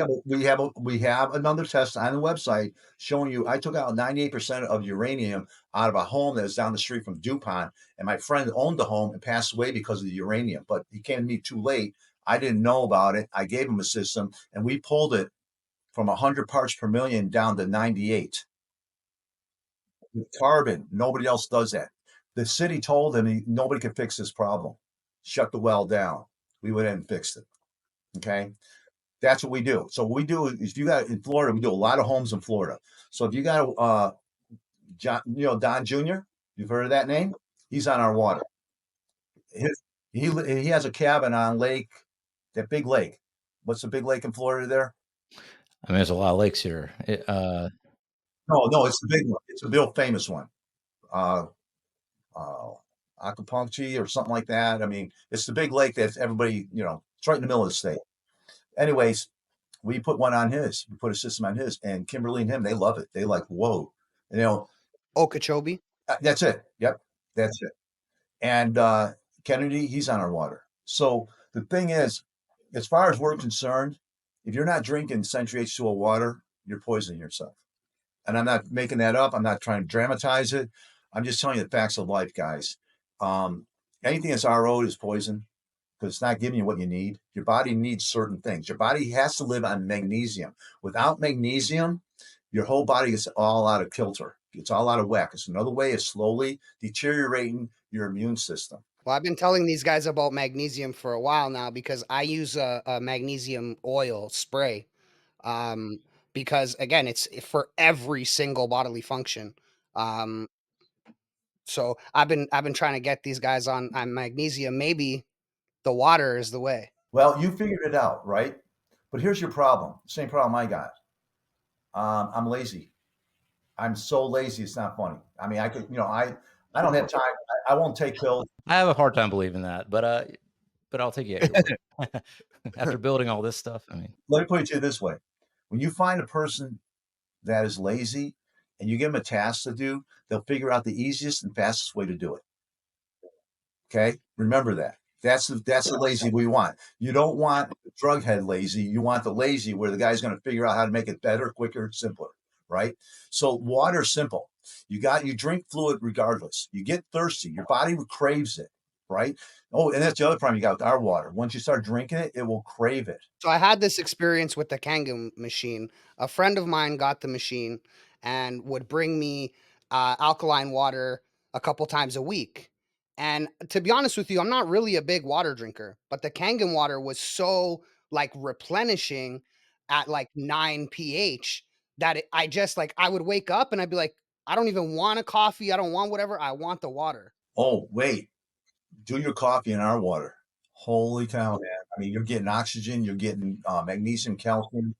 have another test on the website showing you. I took out 98% of uranium out of a home that was down the street from DuPont, and my friend owned the home and passed away because of the uranium. But he came to me too late. I didn't know about it. I gave him a system, and we pulled it from 100 parts per million down to 98. With carbon, nobody else does that. The city told him nobody could fix this problem. Shut the well down. We went in and fixed it. Okay. That's what we do. So what we do is, if you got in Florida, we do a lot of homes in Florida. So if you got John, Don Jr., you've heard of that name? He's on our water. He has a cabin on that big lake. What's the big lake in Florida there? I mean, there's a lot of lakes here. No, it's the big one. It's a real famous one. Acupuncture or something like that. I mean, it's the big lake that everybody, it's right in the middle of the state. Anyways, we put one on his. We put a system on his, and Kimberly and him, they love it. They like, whoa, Okeechobee. That's it. Yep, that's it. And Kennedy, he's on our water. So the thing is, as far as we're concerned, if you're not drinking SentryH2O water, you're poisoning yourself. And I'm not making that up. I'm not trying to dramatize it. I'm just telling you the facts of life, guys. Anything that's RO'd is poison, because it's not giving you what you need. Your body needs certain things. Your body has to live on magnesium. Without magnesium, your whole body gets all out of kilter. It's all out of whack. It's another way of slowly deteriorating your immune system. Well, I've been telling these guys about magnesium for a while now, because I use a magnesium oil spray. Because again, it's for every single bodily function. So I've been trying to get these guys on magnesium. Maybe the water is the way. Well, you figured it out, right? But here's your problem. Same problem I got. I'm lazy. I'm so lazy. It's not funny. I mean, I could, I don't have time. I won't take pills. I have a hard time believing that, but I'll take it after building all this stuff. I mean, let me put it to you this way: when you find a person that is lazy and you give them a task to do, they'll figure out the easiest and fastest way to do it. Okay, remember that. That's the lazy we want. You don't want the drug head lazy. You want the lazy where the guy's going to figure out how to make it better, quicker, simpler. right? So water is simple. You drink fluid regardless. You get thirsty. Your body craves it, right? Oh, and that's the other problem you got with our water. Once you start drinking it, it will crave it. So I had this experience with the Kangen machine. A friend of mine got the machine and would bring me alkaline water a couple times a week. And to be honest with you, I'm not really a big water drinker, but the Kangen water was so like replenishing at like 9 pH that I just like I would wake up and I'd be like, I don't even want a coffee. I don't want whatever. I want the water. Oh, wait, do your coffee in our water. Holy cow, man. I mean, you're getting oxygen, you're getting magnesium, calcium.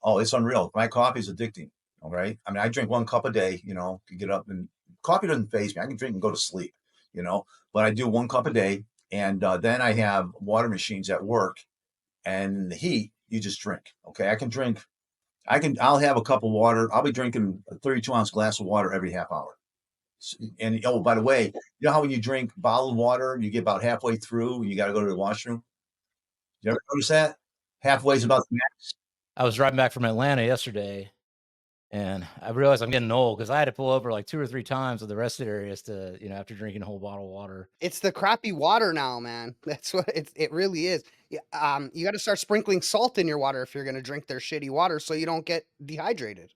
Oh, it's unreal. My coffee is addicting. All right. I mean, I drink 1 cup a day, to get up, and coffee doesn't faze me. I can drink and go to sleep, but I do 1 cup a day. And then I have water machines at work, and in the heat, you just drink. Okay. I'll have a cup of water. I'll be drinking a 32-ounce glass of water every half hour. And oh, by the way, you know how when you drink bottled water, you get about halfway through and you got to go to the washroom? You ever notice that? Halfway is about the max. I was driving back from Atlanta yesterday, and I realized I'm getting old because I had to pull over like 2 or 3 times with the rest areas to, after drinking a whole bottle of water. It's the crappy water now, man. That's what it really is. Yeah, you got to start sprinkling salt in your water if you're going to drink their shitty water so you don't get dehydrated.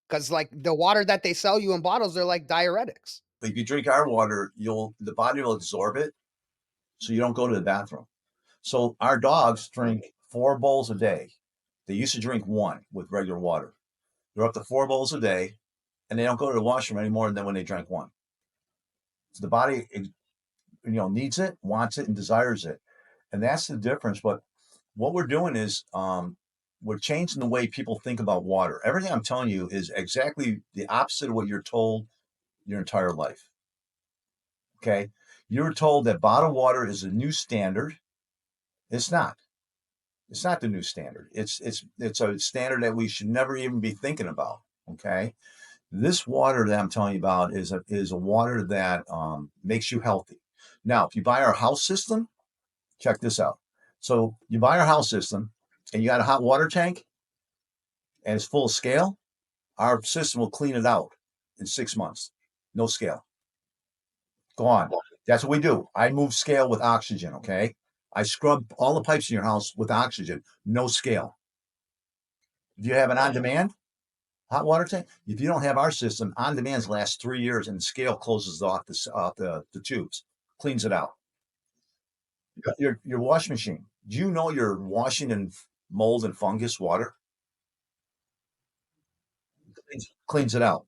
Because like the water that they sell you in bottles, they're like diuretics. But if you drink our water, the body will absorb it, so you don't go to the bathroom. So our dogs drink 4 bowls a day. They used to drink 1 with regular water. They're up to 4 bowls a day, and they don't go to the washroom any more than when they drank 1. So the body, needs it, wants it, and desires it, and that's the difference. But what we're doing is we're changing the way people think about water. Everything I'm telling you is exactly the opposite of what you're told your entire life. Okay, you're told that bottled water is a new standard. It's not. It's not the new standard. It's a standard that we should never even be thinking about. Okay, this water that I'm telling you about is a water that makes you healthy. Now, if you buy our house system, check this out. So you buy our house system, and you got a hot water tank, and it's full of scale. Our system will clean it out in 6 months. No scale. Go on. That's what we do. I move scale with oxygen. Okay. I scrub all the pipes in your house with oxygen, no scale. If you have an on-demand hot water tank, if you don't have our system, on-demands last 3 years, and the scale closes off the tubes, cleans it out. Your wash machine. Do you know you're washing in mold and fungus water? Cleans it out.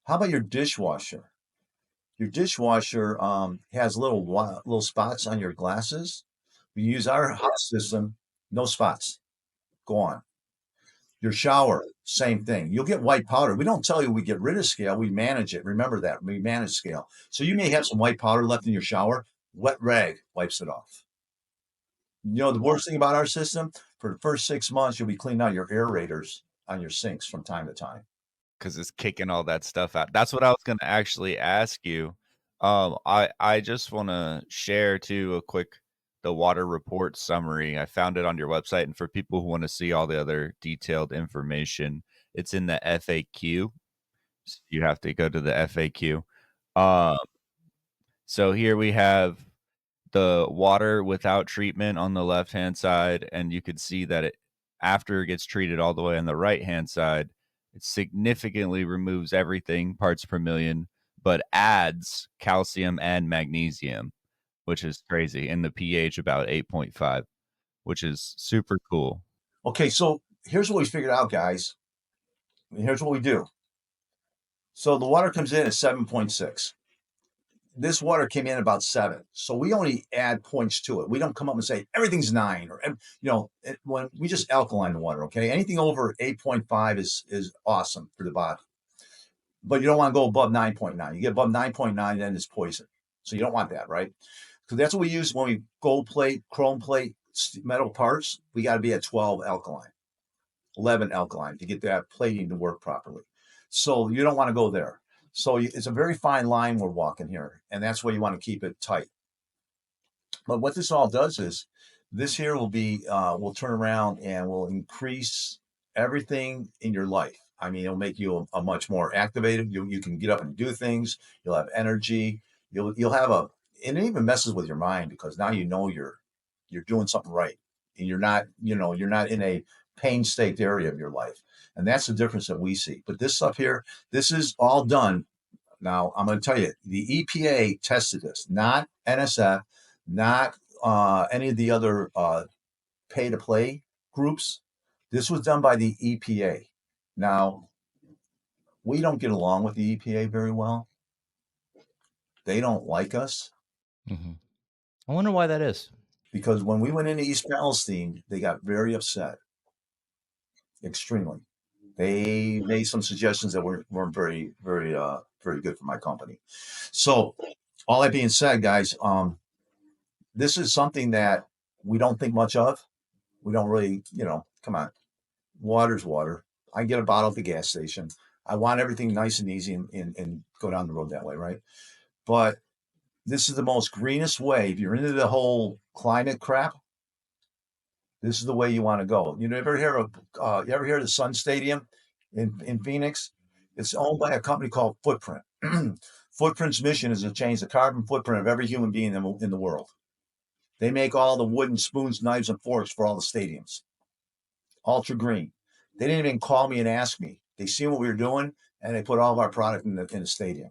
How about your dishwasher? Your dishwasher has little spots on your glasses. We use our house system, no spots. Go on. Your shower, same thing. You'll get white powder. We don't tell you we get rid of scale. We manage it. Remember that. We manage scale. So you may have some white powder left in your shower. Wet rag wipes it off. The worst thing about our system, for the first 6 months, you'll be cleaning out your aerators on your sinks from time to time. Because it's kicking all that stuff out. That's what I was going to actually ask you. I just want to share too the water report summary. I found it on your website, and for people who want to see all the other detailed information, it's in the FAQ. So you have to go to the FAQ. So here we have the water without treatment on the left-hand side, and you could see that after it gets treated all the way on the right-hand side, it significantly removes everything, parts per million, but adds calcium and magnesium, which is crazy, and the pH about 8.5, which is super cool. Okay, so here's what we figured out, guys. Here's what we do. So the water comes in at 7.6. This water came in about 7. So we only add points to it. We don't come up and say everything's 9 or, when we just alkaline the water. Okay. Anything over 8.5 is awesome for the body, but you don't want to go above 9.9. You get above 9.9, then it's poison. So you don't want that, right? Because that's what we use when we gold plate, chrome plate, metal parts. We got to be at 12 alkaline, 11 alkaline to get that plating to work properly. So you don't want to go there. So it's a very fine line we're walking here, and that's why you want to keep it tight. But what this all does is this here will turn around and will increase everything in your life. I mean, it'll make you a much more activated. You can get up and do things. You'll have energy. You'll have and it even messes with your mind because now you know you're doing something right, and you're not in a pain-staked area of your life, and that's the difference that we see. But this stuff here, this is all done. Now I'm going to tell you, the EPA tested this, not NSF, not any of the other pay-to-play groups. This was done by the EPA. Now, we don't get along with the EPA very well. They don't like us. Mm-hmm. I wonder why that is. Because when we went into East Palestine, they got very upset. Extremely. They made some suggestions that weren't very, very, very good for my company. So, all that being said, guys, this is something that we don't think much of. We don't really, come on. Water's water. I get a bottle at the gas station. I want everything nice and easy and go down the road that way, right? But this is the most greenest way. If you're into the whole climate crap, this is the way you want to go. You ever hear of the Sun Stadium in Phoenix? It's owned by a company called Footprint. Footprint's mission is to change the carbon footprint of every human being in the world. They make all the wooden spoons, knives, and forks for all the stadiums. Ultra green. They didn't even call me and ask me. They seen what we were doing, and they put all of our product in the stadium.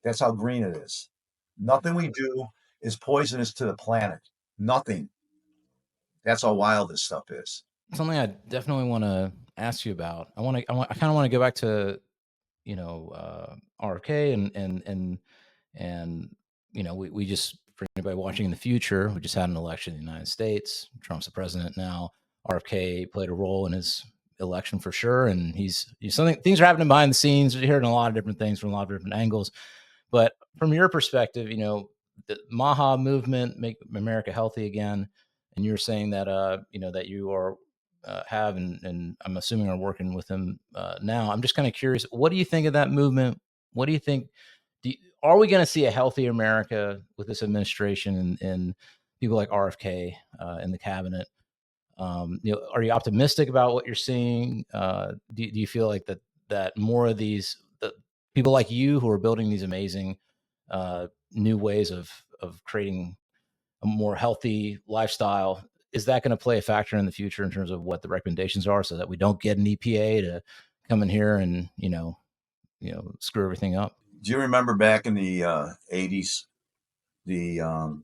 That's how green it is. Nothing we do is poisonous to the planet. Nothing. That's how wild this stuff is. Something I definitely want to ask you about. I kind of want to go back to, RFK and we just, for anybody watching in the future, we just had an election in the United States. Trump's the president now. RFK played a role in his election for sure, and he's things are happening behind the scenes. You're hearing a lot of different things from a lot of different angles. But from your perspective, the MAHA movement, Make America Healthy Again, and you're saying that that you are have and I'm assuming are working with him now. I'm just kind of curious, what do you think of that movement? What do you think? Are we going to see a healthier America with this administration and people like RFK in the cabinet? Are you optimistic about what you're seeing? Do you feel like that more of these people like you who are building these amazing new ways of creating a more healthy lifestyle, is that going to play a factor in the future in terms of what the recommendations are, so that we don't get an EPA to come in here and screw everything up? Do you remember back in the 80s, the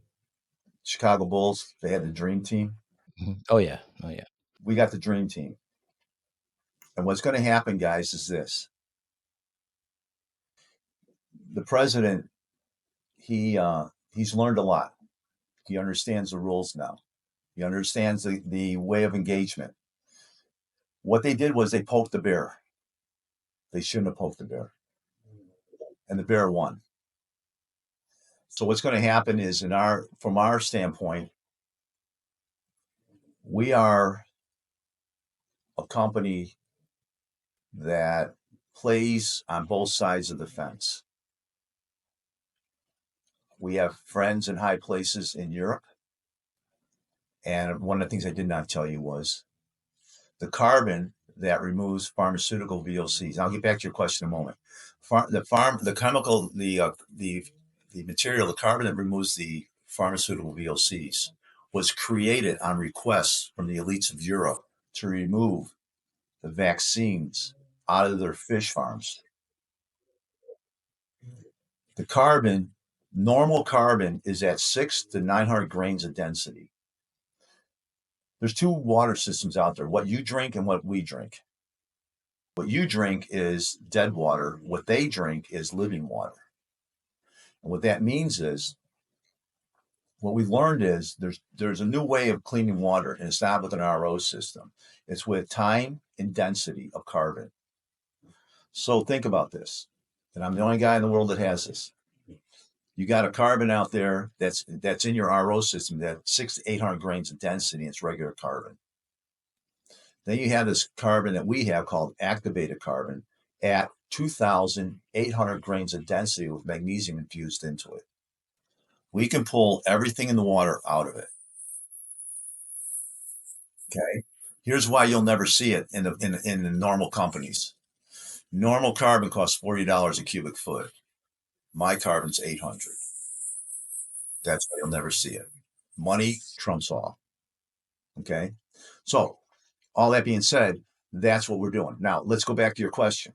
Chicago Bulls? They had the Dream Team. Mm-hmm. Oh yeah. We got the Dream Team. And what's going to happen, guys, is this. The president, he's learned a lot. He understands the rules now. He understands the way of engagement. What they did was they poked the bear. They shouldn't have poked the bear. And the bear won. So what's going to happen is, from our standpoint, we are a company that plays on both sides of the fence. We have friends in high places in Europe. And one of the things I did not tell you was the carbon that removes pharmaceutical VOCs. I'll get back to your question in a moment. The material, the carbon that removes the pharmaceutical VOCs was created on request from the elites of Europe to remove the vaccines out of their fish farms. The carbon, normal carbon, is at 600 to 900 grains of density. There's two water systems out there, what you drink and what we drink. What you drink is dead water. What they drink is living water. And what that means is, what we've learned is there's a new way of cleaning water, and it's not with an RO system. It's with time and density of carbon. So think about this, and I'm the only guy in the world that has this. You got a carbon out there that's in your RO system that's 600 to 800 grains of density. It's regular carbon. Then you have this carbon that we have called activated carbon at 2,800 grains of density with magnesium infused into it. We can pull everything in the water out of it. Okay. Here's why you'll never see it in the normal companies. Normal carbon costs $40 a cubic foot. My carbon's $800. That's why you'll never see it. Money trumps all. Okay. So all that being said, that's what we're doing. Now let's go back to your question.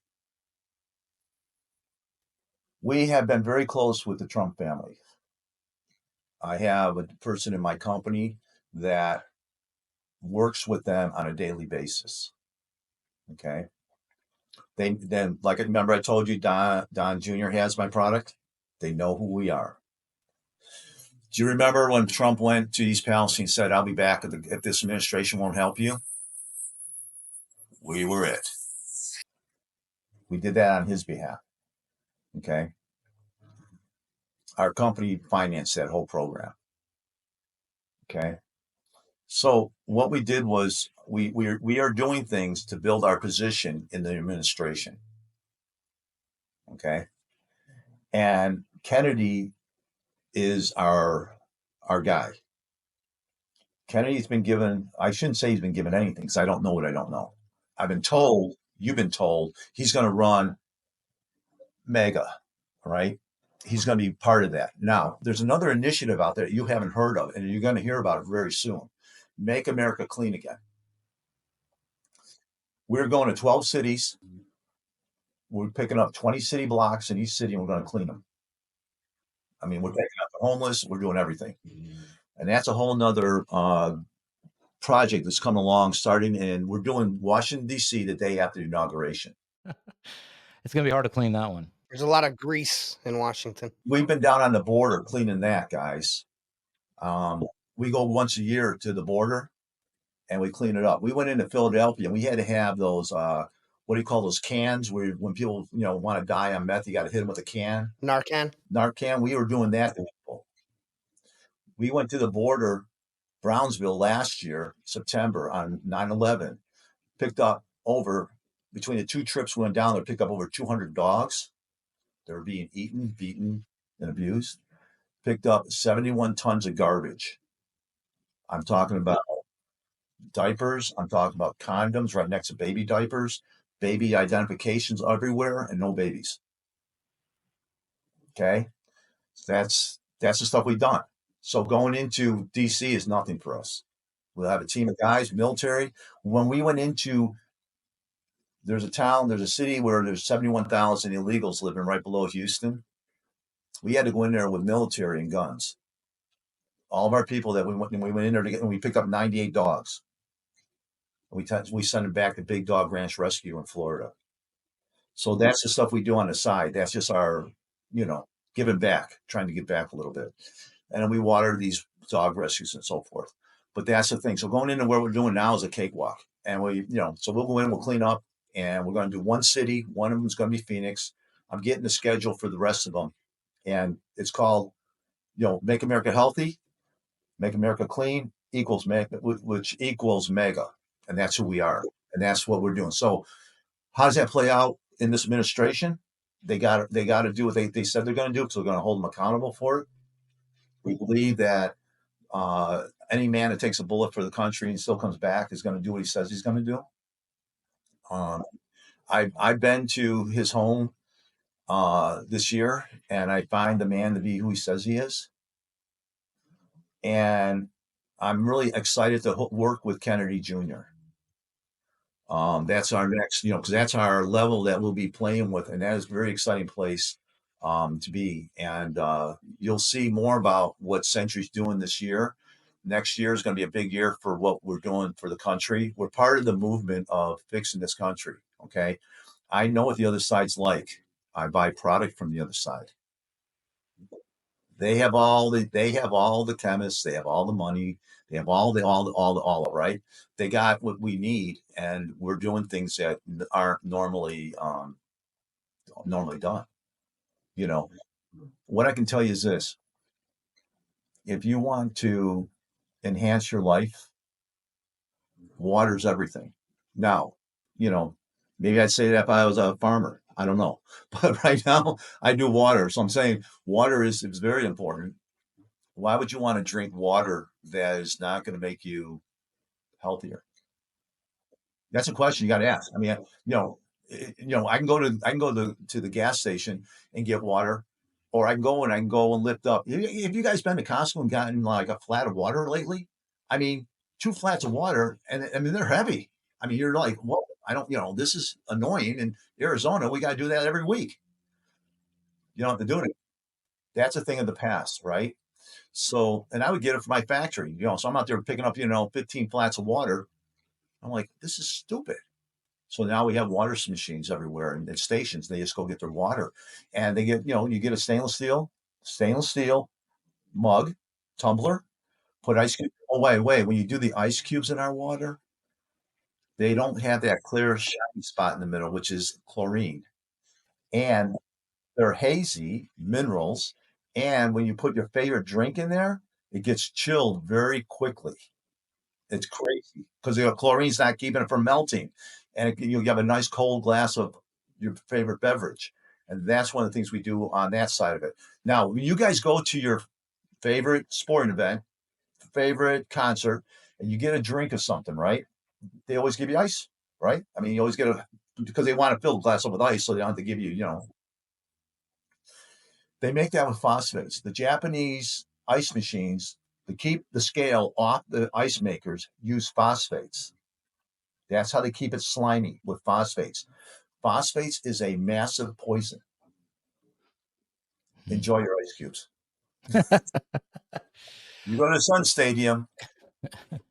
We have been very close with the Trump family. I have a person in my company that works with them on a daily basis. Okay. Then like, remember I told you Don Jr. has my product. They know who we are. Do you remember when Trump went to East Palestine and said, I'll be back if this administration won't help you? We were it. We did that on his behalf. Okay. Our company financed that whole program. Okay. So what we did was we are doing things to build our position in the administration. Okay. And Kennedy is our guy. Kennedy's been given, I shouldn't say he's been given anything because I don't know what I don't know. I've been told, you've been told, he's going to run MEGA, right? He's going to be part of that. Now, there's another initiative out there you haven't heard of, and you're going to hear about it very soon. Make America Clean Again. We're going to 12 cities. We're picking up 20 city blocks in each city, and we're going to clean them. I mean, we're taking out the homeless. We're doing everything. And that's a whole nother project that's coming along, we're doing Washington, D.C. the day after the inauguration. It's going to be hard to clean that one. There's a lot of grease in Washington. We've been down on the border cleaning that, guys. We go once a year to the border and we clean it up. We went into Philadelphia and we had to have those, what do you call those cans where when people, want to die on meth, you got to hit them with a can. Narcan. We were doing that to people. We went to the border, Brownsville last year, September on 9/11, picked up between the two trips we went down there, picked up over 200 dogs. They were being eaten, beaten, and abused. Picked up 71 tons of garbage. I'm talking about diapers. I'm talking about condoms right next to baby diapers, baby identifications everywhere, and no babies. Okay. That's the stuff we've done. So going into DC is nothing for us. We'll have a team of guys, military. When we went into, there's a city where there's 71,000 illegals living right below Houston. We had to go in there with military and guns. All of our people that we went in there and we picked up 98 dogs. We sent them back to Big Dog Ranch Rescue in Florida. So that's the stuff we do on the side. That's just our, giving back, trying to give back a little bit. And then we water these dog rescues and so forth. But that's the thing. So going into what we're doing now is a cakewalk. And so we'll go in, we'll clean up, and we're going to do one city. One of them is going to be Phoenix. I'm getting the schedule for the rest of them. And it's called, Make America Healthy, Make America Clean, which equals MEGA. And that's who we are. And that's what we're doing. So how does that play out in this administration? They got to do what they said they're going to do because we're going to hold them accountable for it. We believe that any man that takes a bullet for the country and still comes back is going to do what he says he's going to do. I've been to his home this year, and I find the man to be who he says he is. And I'm really excited to work with Kennedy Jr. That's our next, because that's our level that we'll be playing with, and that is a very exciting place to be. And you'll see more about what SentryH's doing this year. Next year is going to be a big year for what we're doing for the country. We're part of the movement of fixing this country. Okay. I know what the other side's like. I buy product from the other side. They have all the chemists. They have all the money. They have all right. They got what we need, and we're doing things that aren't normally done. What I can tell you is this: if you want to enhance your life, water's everything. Now, maybe I'd say that if I was a farmer. I don't know. But right now I do water. So I'm saying water is very important. Why would you want to drink water that is not going to make you healthier? That's a question you got to ask. I mean, I can go to the gas station and get water, or I can go and lift up. Have you guys been to Costco and gotten like a flat of water lately? I mean, 2 flats of water, and I mean they're heavy. I mean, you're like, whoa, I don't, this is annoying. In Arizona, we got to do that every week. You don't have to do it. That's a thing of the past, right? So, and I would get it from my factory, so I'm out there picking up, 15 flats of water. I'm like, this is stupid. So now we have water machines everywhere and at stations. They just go get their water, and they get, you get a stainless steel mug, tumbler, put ice cubes. Oh, wait, when you do the ice cubes in our water, they don't have that clear shiny spot in the middle, which is chlorine. And they're hazy minerals. And when you put your favorite drink in there, it gets chilled very quickly. It's crazy because the chlorine's not keeping it from melting. And you have a nice cold glass of your favorite beverage. And that's one of the things we do on that side of it. Now, when you guys go to your favorite sporting event, favorite concert, and you get a drink of something, right? They always give you ice, right? I mean, you always get because they want to fill the glass up with ice, so they don't have to give you, they make that with phosphates. The Japanese ice machines, to keep the scale off the ice makers, use phosphates. That's how they keep it slimy, with phosphates. Phosphates is a massive poison. Enjoy your ice cubes. You go to the Sun Stadium,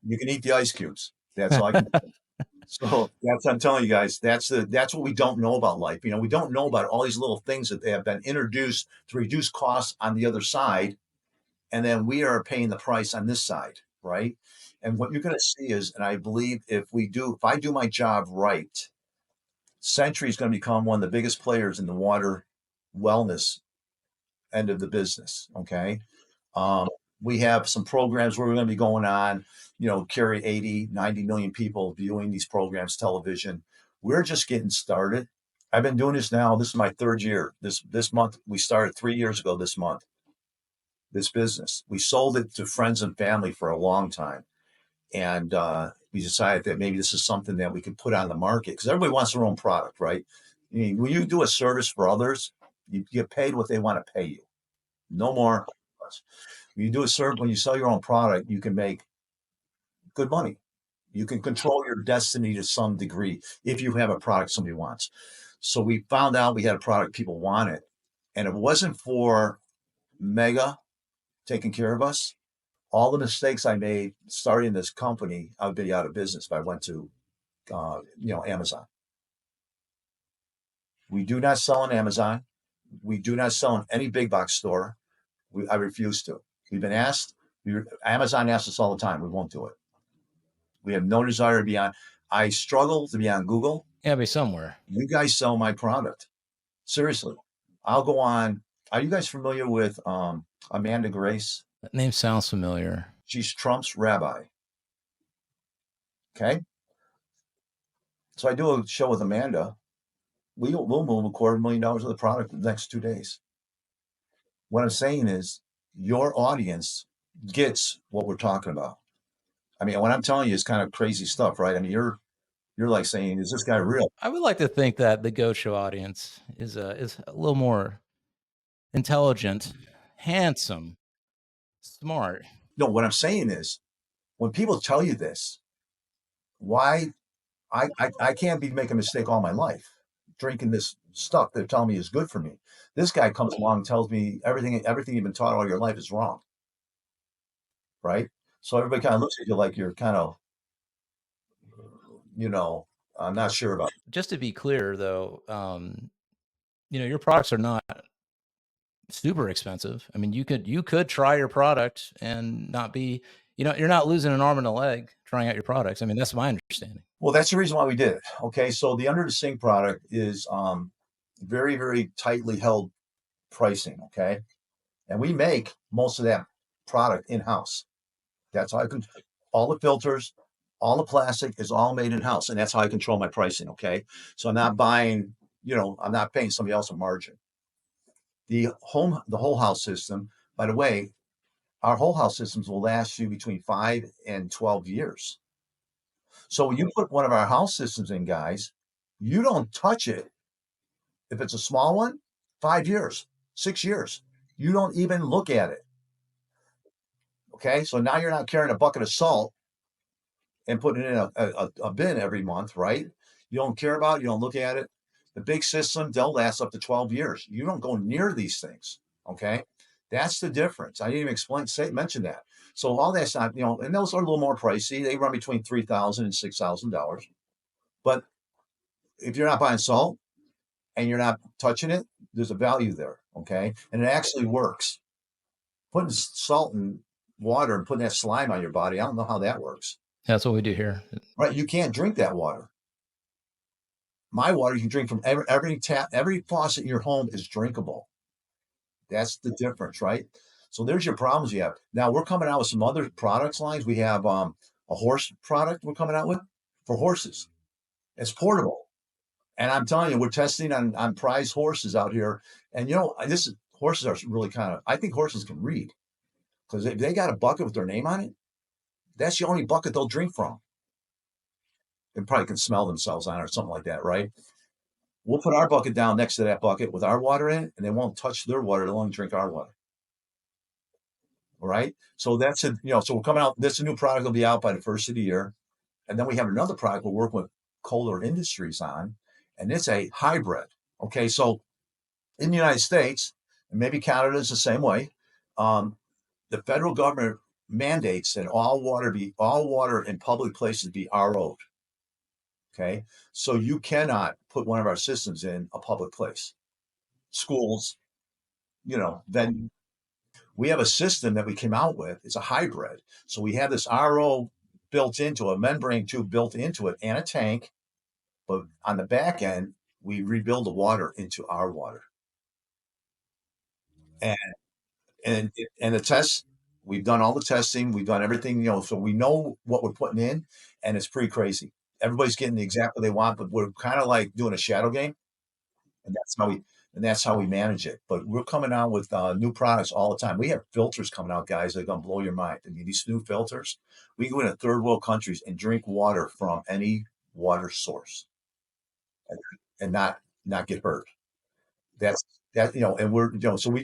you can eat the ice cubes. That's all I can. So I'm telling you guys, that's what we don't know about life. We don't know about all these little things that they have been introduced to reduce costs on the other side, and then we are paying the price on this side, right? And what you're going to see is, and I believe if I do my job right, Sentry is going to become one of the biggest players in the water wellness end of the business. Okay. We have some programs where we're going to be going on, carry 80, 90 million people viewing these programs, television. We're just getting started. I've been doing this now. This is my 3rd year. This month, we started 3 years ago this month, this business. We sold it to friends and family for a long time. And we decided that maybe this is something that we could put on the market, because everybody wants their own product, right? When you do a service for others, you get paid what they want to pay you. No more. When you do a service, when you sell your own product, you can make good money. You can control your destiny to some degree if you have a product somebody wants. So we found out we had a product people wanted. And if it wasn't for Mega taking care of us, all the mistakes I made starting this company, I would be out of business if I went to, Amazon. We do not sell on Amazon. We do not sell in any big box store. I refuse to. We've been asked. Amazon asks us all the time. We won't do it. We have no desire to be on. I struggle to be on Google. Yeah, be somewhere. You guys sell my product. Seriously. I'll go on. Are you guys familiar with Amanda Grace? That name sounds familiar. She's Trump's rabbi. Okay. So I do a show with Amanda. We'll move $250,000 of the product in the next 2 days. What I'm saying is your audience gets what we're talking about. I mean, what I'm telling you is kind of crazy stuff, right? I mean, you're like saying, is this guy real? I would like to think that the Goat Show audience is a little more intelligent, handsome, smart. No, what I'm saying is when people tell you this, why I can't be making a mistake all my life drinking this stuff they're telling me is good for me. This guy comes along and tells me everything you've been taught all your life is wrong. Right? So everybody kind of looks at you like you're kind of, I'm not sure about it. Just to be clear, though, your products are not super expensive. I mean, you could try your product and not be, you're not losing an arm and a leg trying out your products. I mean, that's my understanding. Well, that's the reason why we did it. Okay, so the under the sink product is very, very tightly held pricing. Okay, and we make most of that product in house. That's how I can. All the filters, all the plastic is all made in house, and that's how I control my pricing. Okay, so I'm not buying. I'm not paying somebody else a margin. The whole house system. By the way, our whole house systems will last you between 5 and 12 years. So when you put one of our house systems in, guys, you don't touch it. If it's a small one, 5 years, 6 years, you don't even look at it. Okay, so now you're not carrying a bucket of salt and putting it in a bin every month, right? You don't care about it, you don't look at it. The big system, they'll last up to 12 years. You don't go near these things, okay? That's the difference. I didn't even mention that. So all that's not, and those are a little more pricey. They run between $3,000 and $6,000. But if you're not buying salt and you're not touching it, there's a value there, okay? And it actually works. Putting salt and water and putting that slime on your body, I don't know how that works. That's what we do here. Right? You can't drink that water. My water you can drink from every tap, every faucet in your home is drinkable. That's the difference, right? So there's your problems you have. Now we're coming out with some other products lines. We have a horse product we're coming out with for horses. It's portable. And I'm telling you, we're testing on prize horses out here. And horses are really I think horses can read. Because if they got a bucket with their name on it, that's the only bucket they'll drink from. They probably can smell themselves on it or something like that, right? We'll put our bucket down next to that bucket with our water in it, and they won't touch their water. They'll only drink our water. All right. So that's so we're coming out. This is a new product will be out by the first of the year. And then we have another product we're working with Kohler Industries on, and it's a hybrid. Okay. So in the United States, and maybe Canada is the same way, the federal government mandates that all water in public places be RO'd. Okay. So you cannot put one of our systems in a public place, schools, then we have a system that we came out with. It's a hybrid. So we have this RO built into a membrane tube built into it and a tank. But on the back end, we rebuild the water into our water. And the tests, we've done all the testing. We've done everything, so we know what we're putting in, and it's pretty crazy. Everybody's getting exactly what they want, but we're kind of like doing a shadow game. And that's how we manage it. But we're coming out with new products all the time. We have filters coming out, guys, that are going to blow your mind. I mean, these new filters, we go into third world countries and drink water from any water source and not get hurt. And we're, so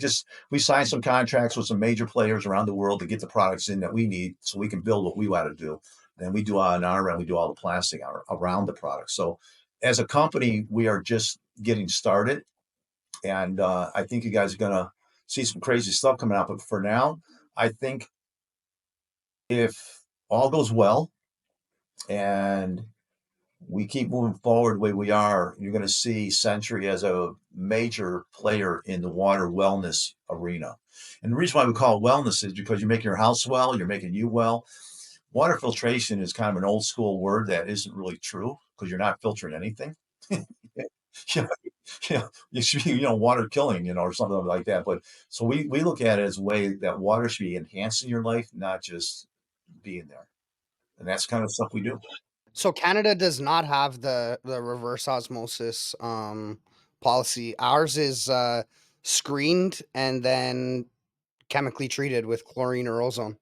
we signed some contracts with some major players around the world to get the products in that we need so we can build what we want to do. Then we do on our end, we do all the plastic around the product. So as a company, we are just getting started. And I think you guys are going to see some crazy stuff coming out. But for now, I think if all goes well and we keep moving forward the way we are, you're going to see Sentry as a major player in the water wellness arena. And the reason why we call it wellness is because you're making your house well, you're making you well. Water filtration is kind of an old school word that isn't really true because you're not filtering anything. You should be, water killing, or something like that. But so we look at it as a way that water should be enhancing your life, not just being there. And that's kind of stuff we do. So Canada does not have the reverse osmosis policy. Ours is screened and then chemically treated with chlorine or ozone.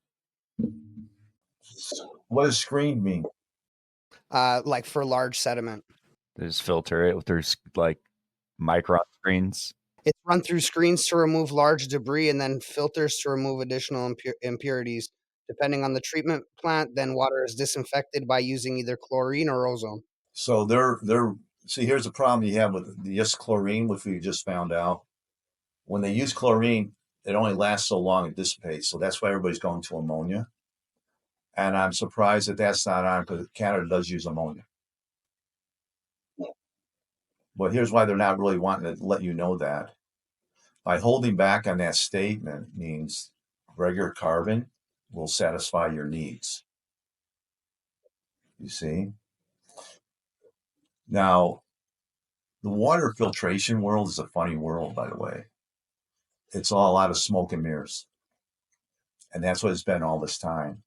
What does screened mean? Like for large sediment. They just filter it with their micron screens. It's run through screens to remove large debris and then filters to remove additional impurities. Depending on the treatment plant, then water is disinfected by using either chlorine or ozone. So see, here's the problem you have with just chlorine, which we just found out. When they use chlorine, it only lasts so long, it dissipates. So that's why everybody's going to ammonia. And I'm surprised that that's not on because Canada does use ammonia. But here's why they're not really wanting to let you know that. By holding back on that statement means regular carbon will satisfy your needs. You see? Now, the water filtration world is a funny world, by the way. It's all out of smoke and mirrors. And that's what it's been all this time.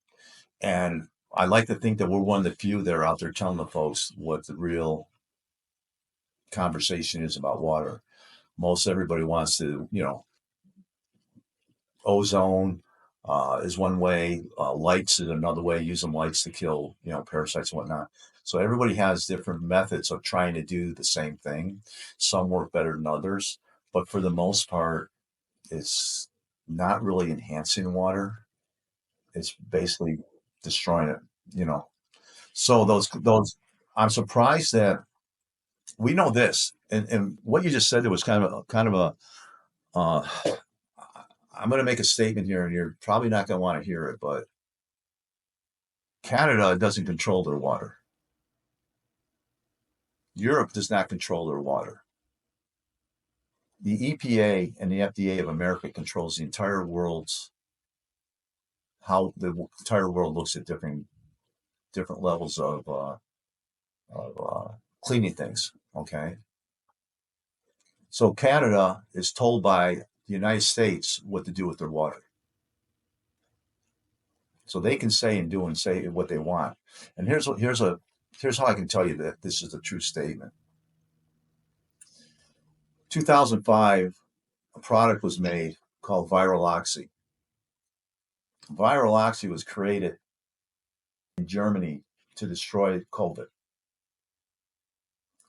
And I like to think that we're one of the few that are out there telling the folks what the real conversation is about water. Most everybody wants to, ozone, is one way. Lights is another way. Using lights to kill, parasites and whatnot. So everybody has different methods of trying to do the same thing. Some work better than others, but for the most part, it's not really enhancing water. It's basically destroying it. So those, I'm surprised that we know this, and what you just said there was kind of a. I'm going to make a statement here, and you're probably not going to want to hear it, but Canada doesn't control their water. Europe does not control their water. The EPA and the FDA of America controls the entire world's, how the entire world looks at different levels of cleaning things. Okay. So Canada is told by the United States what to do with their water. So they can say and do and say what they want. And here's how I can tell you that this is a true statement. 2005, a product was made called Viral Oxy. Viral Oxy was created in Germany to destroy COVID.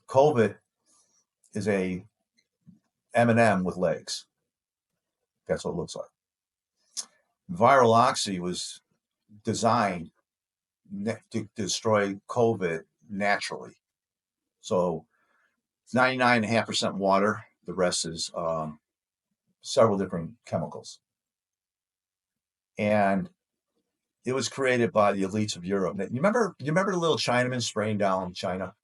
COVID is a M&M with legs. That's what it looks like. Viral Oxy was designed to destroy COVID naturally. So 99.5% water. The rest is several different chemicals. And it was created by the elites of Europe. You remember the little Chinaman spraying down China?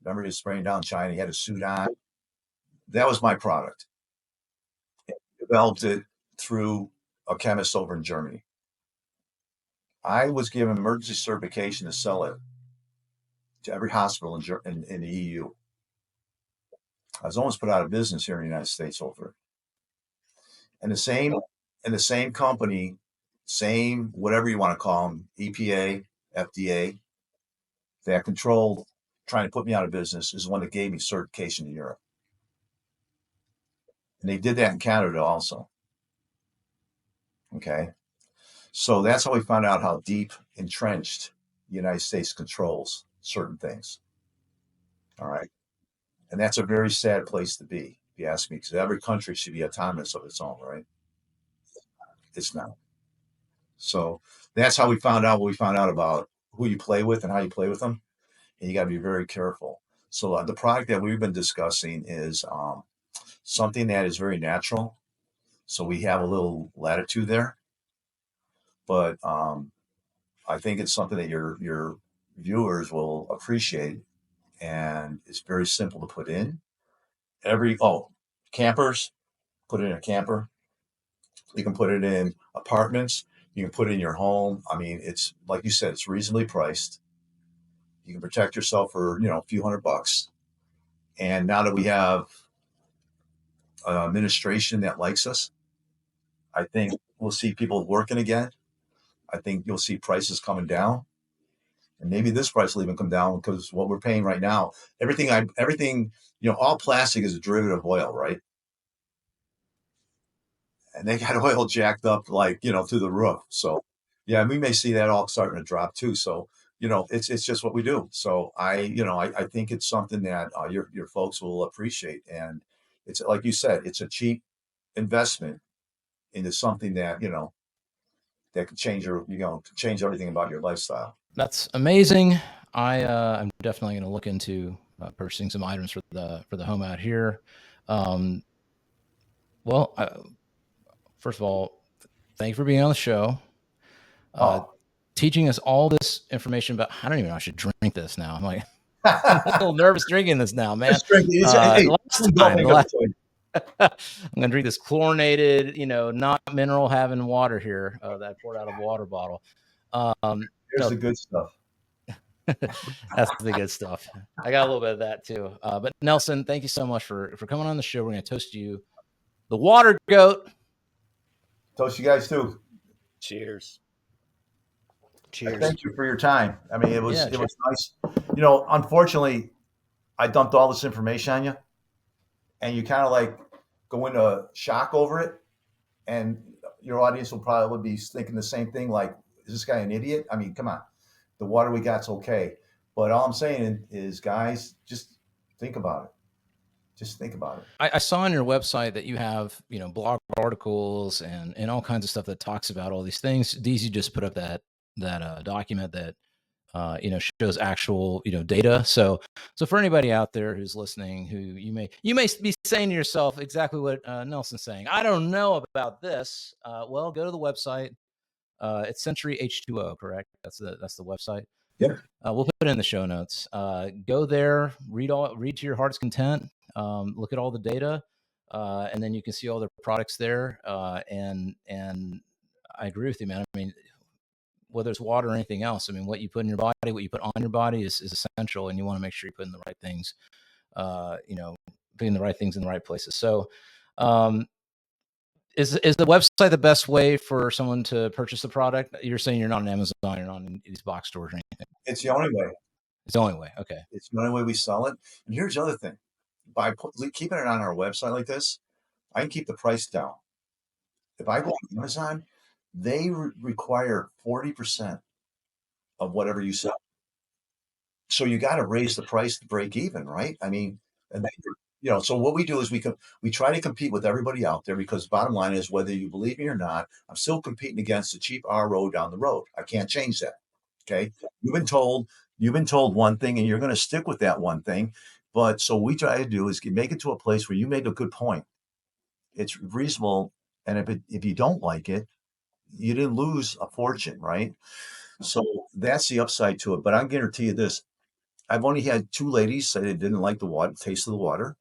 Remember he was spraying down China? He had a suit on. That was my product. I developed it through a chemist over in Germany. I was given emergency certification to sell it to every hospital in the EU. I was almost put out of business here in the United States over it. And the same company, same whatever you want to call them, EPA, FDA, that controlled trying to put me out of business is the one that gave me certification in Europe. And they did that in Canada also. Okay. So that's how we found out how deep entrenched the United States controls certain things. All right. And that's a very sad place to be, if you ask me, because every country should be autonomous of its own, right? It's not. So that's how we found out what we found out about who you play with and how you play with them. And you got to be very careful. So the product that we've been discussing is something that is very natural. So we have a little latitude there. But I think it's something that your viewers will appreciate. And it's very simple to put in. Campers, put it in a camper. You can put it in apartments. You can put it in your home. I mean, it's like you said, it's reasonably priced. You can protect yourself for, a few $100. And now that we have an administration that likes us, I think we'll see people working again. I think you'll see prices coming down. And maybe this price will even come down because what we're paying right now, everything, all plastic is a derivative of oil, right? And they got oil jacked up through the roof. So yeah, we may see that all starting to drop too. So, it's just what we do. So I think it's something that your folks will appreciate. And it's like you said, it's a cheap investment into something that, that can change change everything about your lifestyle. That's amazing. I'm definitely going to look into purchasing some items for the home out here. First of all, thank you for being on the show. Teaching us all this information about, I don't even know, I should drink this now. I'm like, I'm a little nervous drinking this now, man. I'm going to drink this chlorinated, not mineral having water here that I poured out of a water bottle. Here's the good stuff. That's the good stuff. I got a little bit of that too. But Nelson, thank you so much for coming on the show. We're going to toast you, the water goat. Toast you guys too. Cheers. Cheers. Thank you for your time. I mean, it was nice. Unfortunately, I dumped all this information on you, and you kind of like go into shock over it. And your audience will probably be thinking the same thing. Like, is this guy an idiot? I mean, come on, the water we got's okay. But all I'm saying is, guys, just think about it. Just think about it. I saw on your website that you have, blog articles and all kinds of stuff that talks about all these things. Deezy just put up that document that shows actual data. So for anybody out there who's listening, who you may be saying to yourself exactly what Nelson's saying. I don't know about this. Well, go to the website. It's SentryH2O, correct? That's the website. Yep. We'll put it in the show notes. Go there, read to your heart's content. Look at all the data, and then you can see all the products there. And I agree with you, man. I mean, whether it's water or anything else, I mean, what you put in your body, what you put on your body is essential, and you want to make sure you put in the right things. Putting the right things in the right places. So, is the website the best way for someone to purchase the product? You're saying you're not on Amazon, you're not in these box stores or anything. It's the only way. It's the only way. Okay. It's the only way we sell it. And here's the other thing: by keeping it on our website like this, I can keep the price down. If I go on Amazon, they require 40% of whatever you sell. So you got to raise the price to break even, right? I mean, and then, so what we do is we try to compete with everybody out there, because bottom line is, whether you believe me or not, I'm still competing against the cheap RO down the road. I can't change that. Okay. You've been told one thing, and you're going to stick with that one thing. But so what we try to do is make it to a place where you made a good point. It's reasonable. And if you don't like it, you didn't lose a fortune, right? So that's the upside to it. But I guarantee you this: I've only had 2 ladies say they didn't like the taste of the water,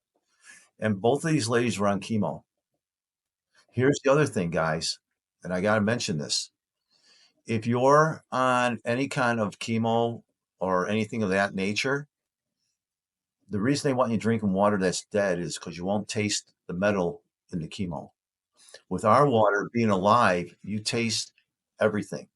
and both of these ladies were on chemo. Here's the other thing, guys, and I got to mention this: if you're on any kind of chemo or anything of that nature, the reason they want you drinking water that's dead is because you won't taste the metal in the chemo. With our water being alive, you taste everything.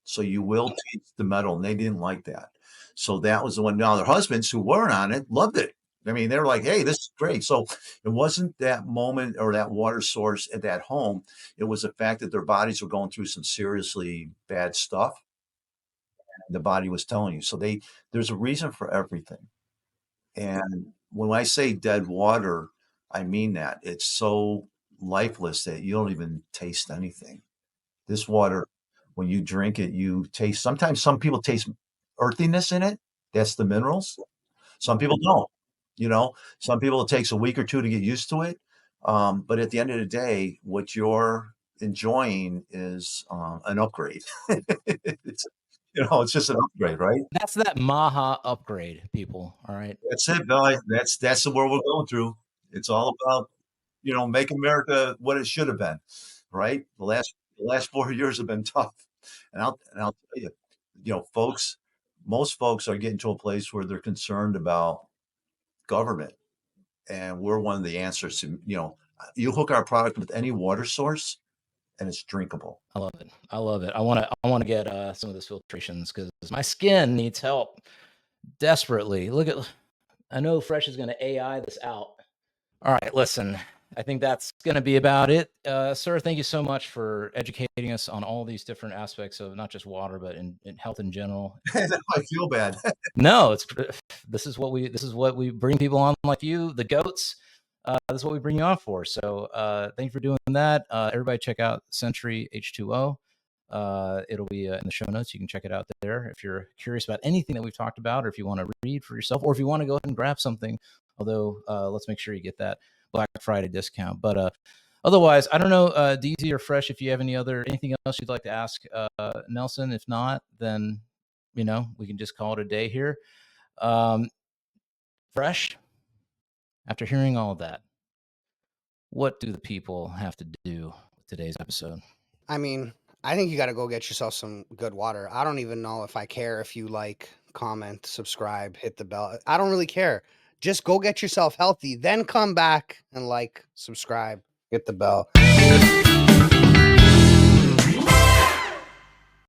So you will taste the metal, and they didn't like that. So that was the one. Now their husbands who weren't on it loved it. I mean, they were like, hey, this is great. So it wasn't that moment or that water source at that home. It was the fact that their bodies were going through some seriously bad stuff. And the body was telling you. So there's a reason for everything. And when I say dead water, I mean that. It's so lifeless that you don't even taste anything. This water, when you drink it, you taste. Sometimes some people taste earthiness in it. That's the minerals. Some people don't. Some people, it takes a week or 2 to get used to it. But at the end of the day, what you're enjoying is an upgrade. It's just an upgrade, right? That's that Maha upgrade, people. All right. That's it, Billy. That's the world we're going through. It's all about, make America what it should have been, right? The last 4 years have been tough, and I'll tell you, most folks are getting to a place where they're concerned about government, and we're one of the answers to. You hook our product with any water source, and it's drinkable. I love it. I love it. I want to get some of those filtrations because my skin needs help desperately. I know Fresh is going to AI this out. All right, listen, I think that's going to be about it. Sir, thank you so much for educating us on all these different aspects of not just water, but in health in general. I feel bad. No, this is what we bring people on like you, the goats. That's what we bring you on for. So thank you for doing that. Everybody check out SentryH2O. It'll be in the show notes. You can check it out there if you're curious about anything that we've talked about, or if you want to read for yourself, or if you want to go ahead and grab something. Although let's make sure you get that Black Friday discount. But otherwise, I don't know, Deezy or Fresh, if you have anything else you'd like to ask Nelson. If not, then we can just call it a day here. Fresh, after hearing all of that, what do the people have to do with today's episode? I mean, I think you got to go get yourself some good water. I don't even know if I care if you like, comment, subscribe, hit the bell. I don't really care. Just go get yourself healthy, then come back and subscribe, hit the bell.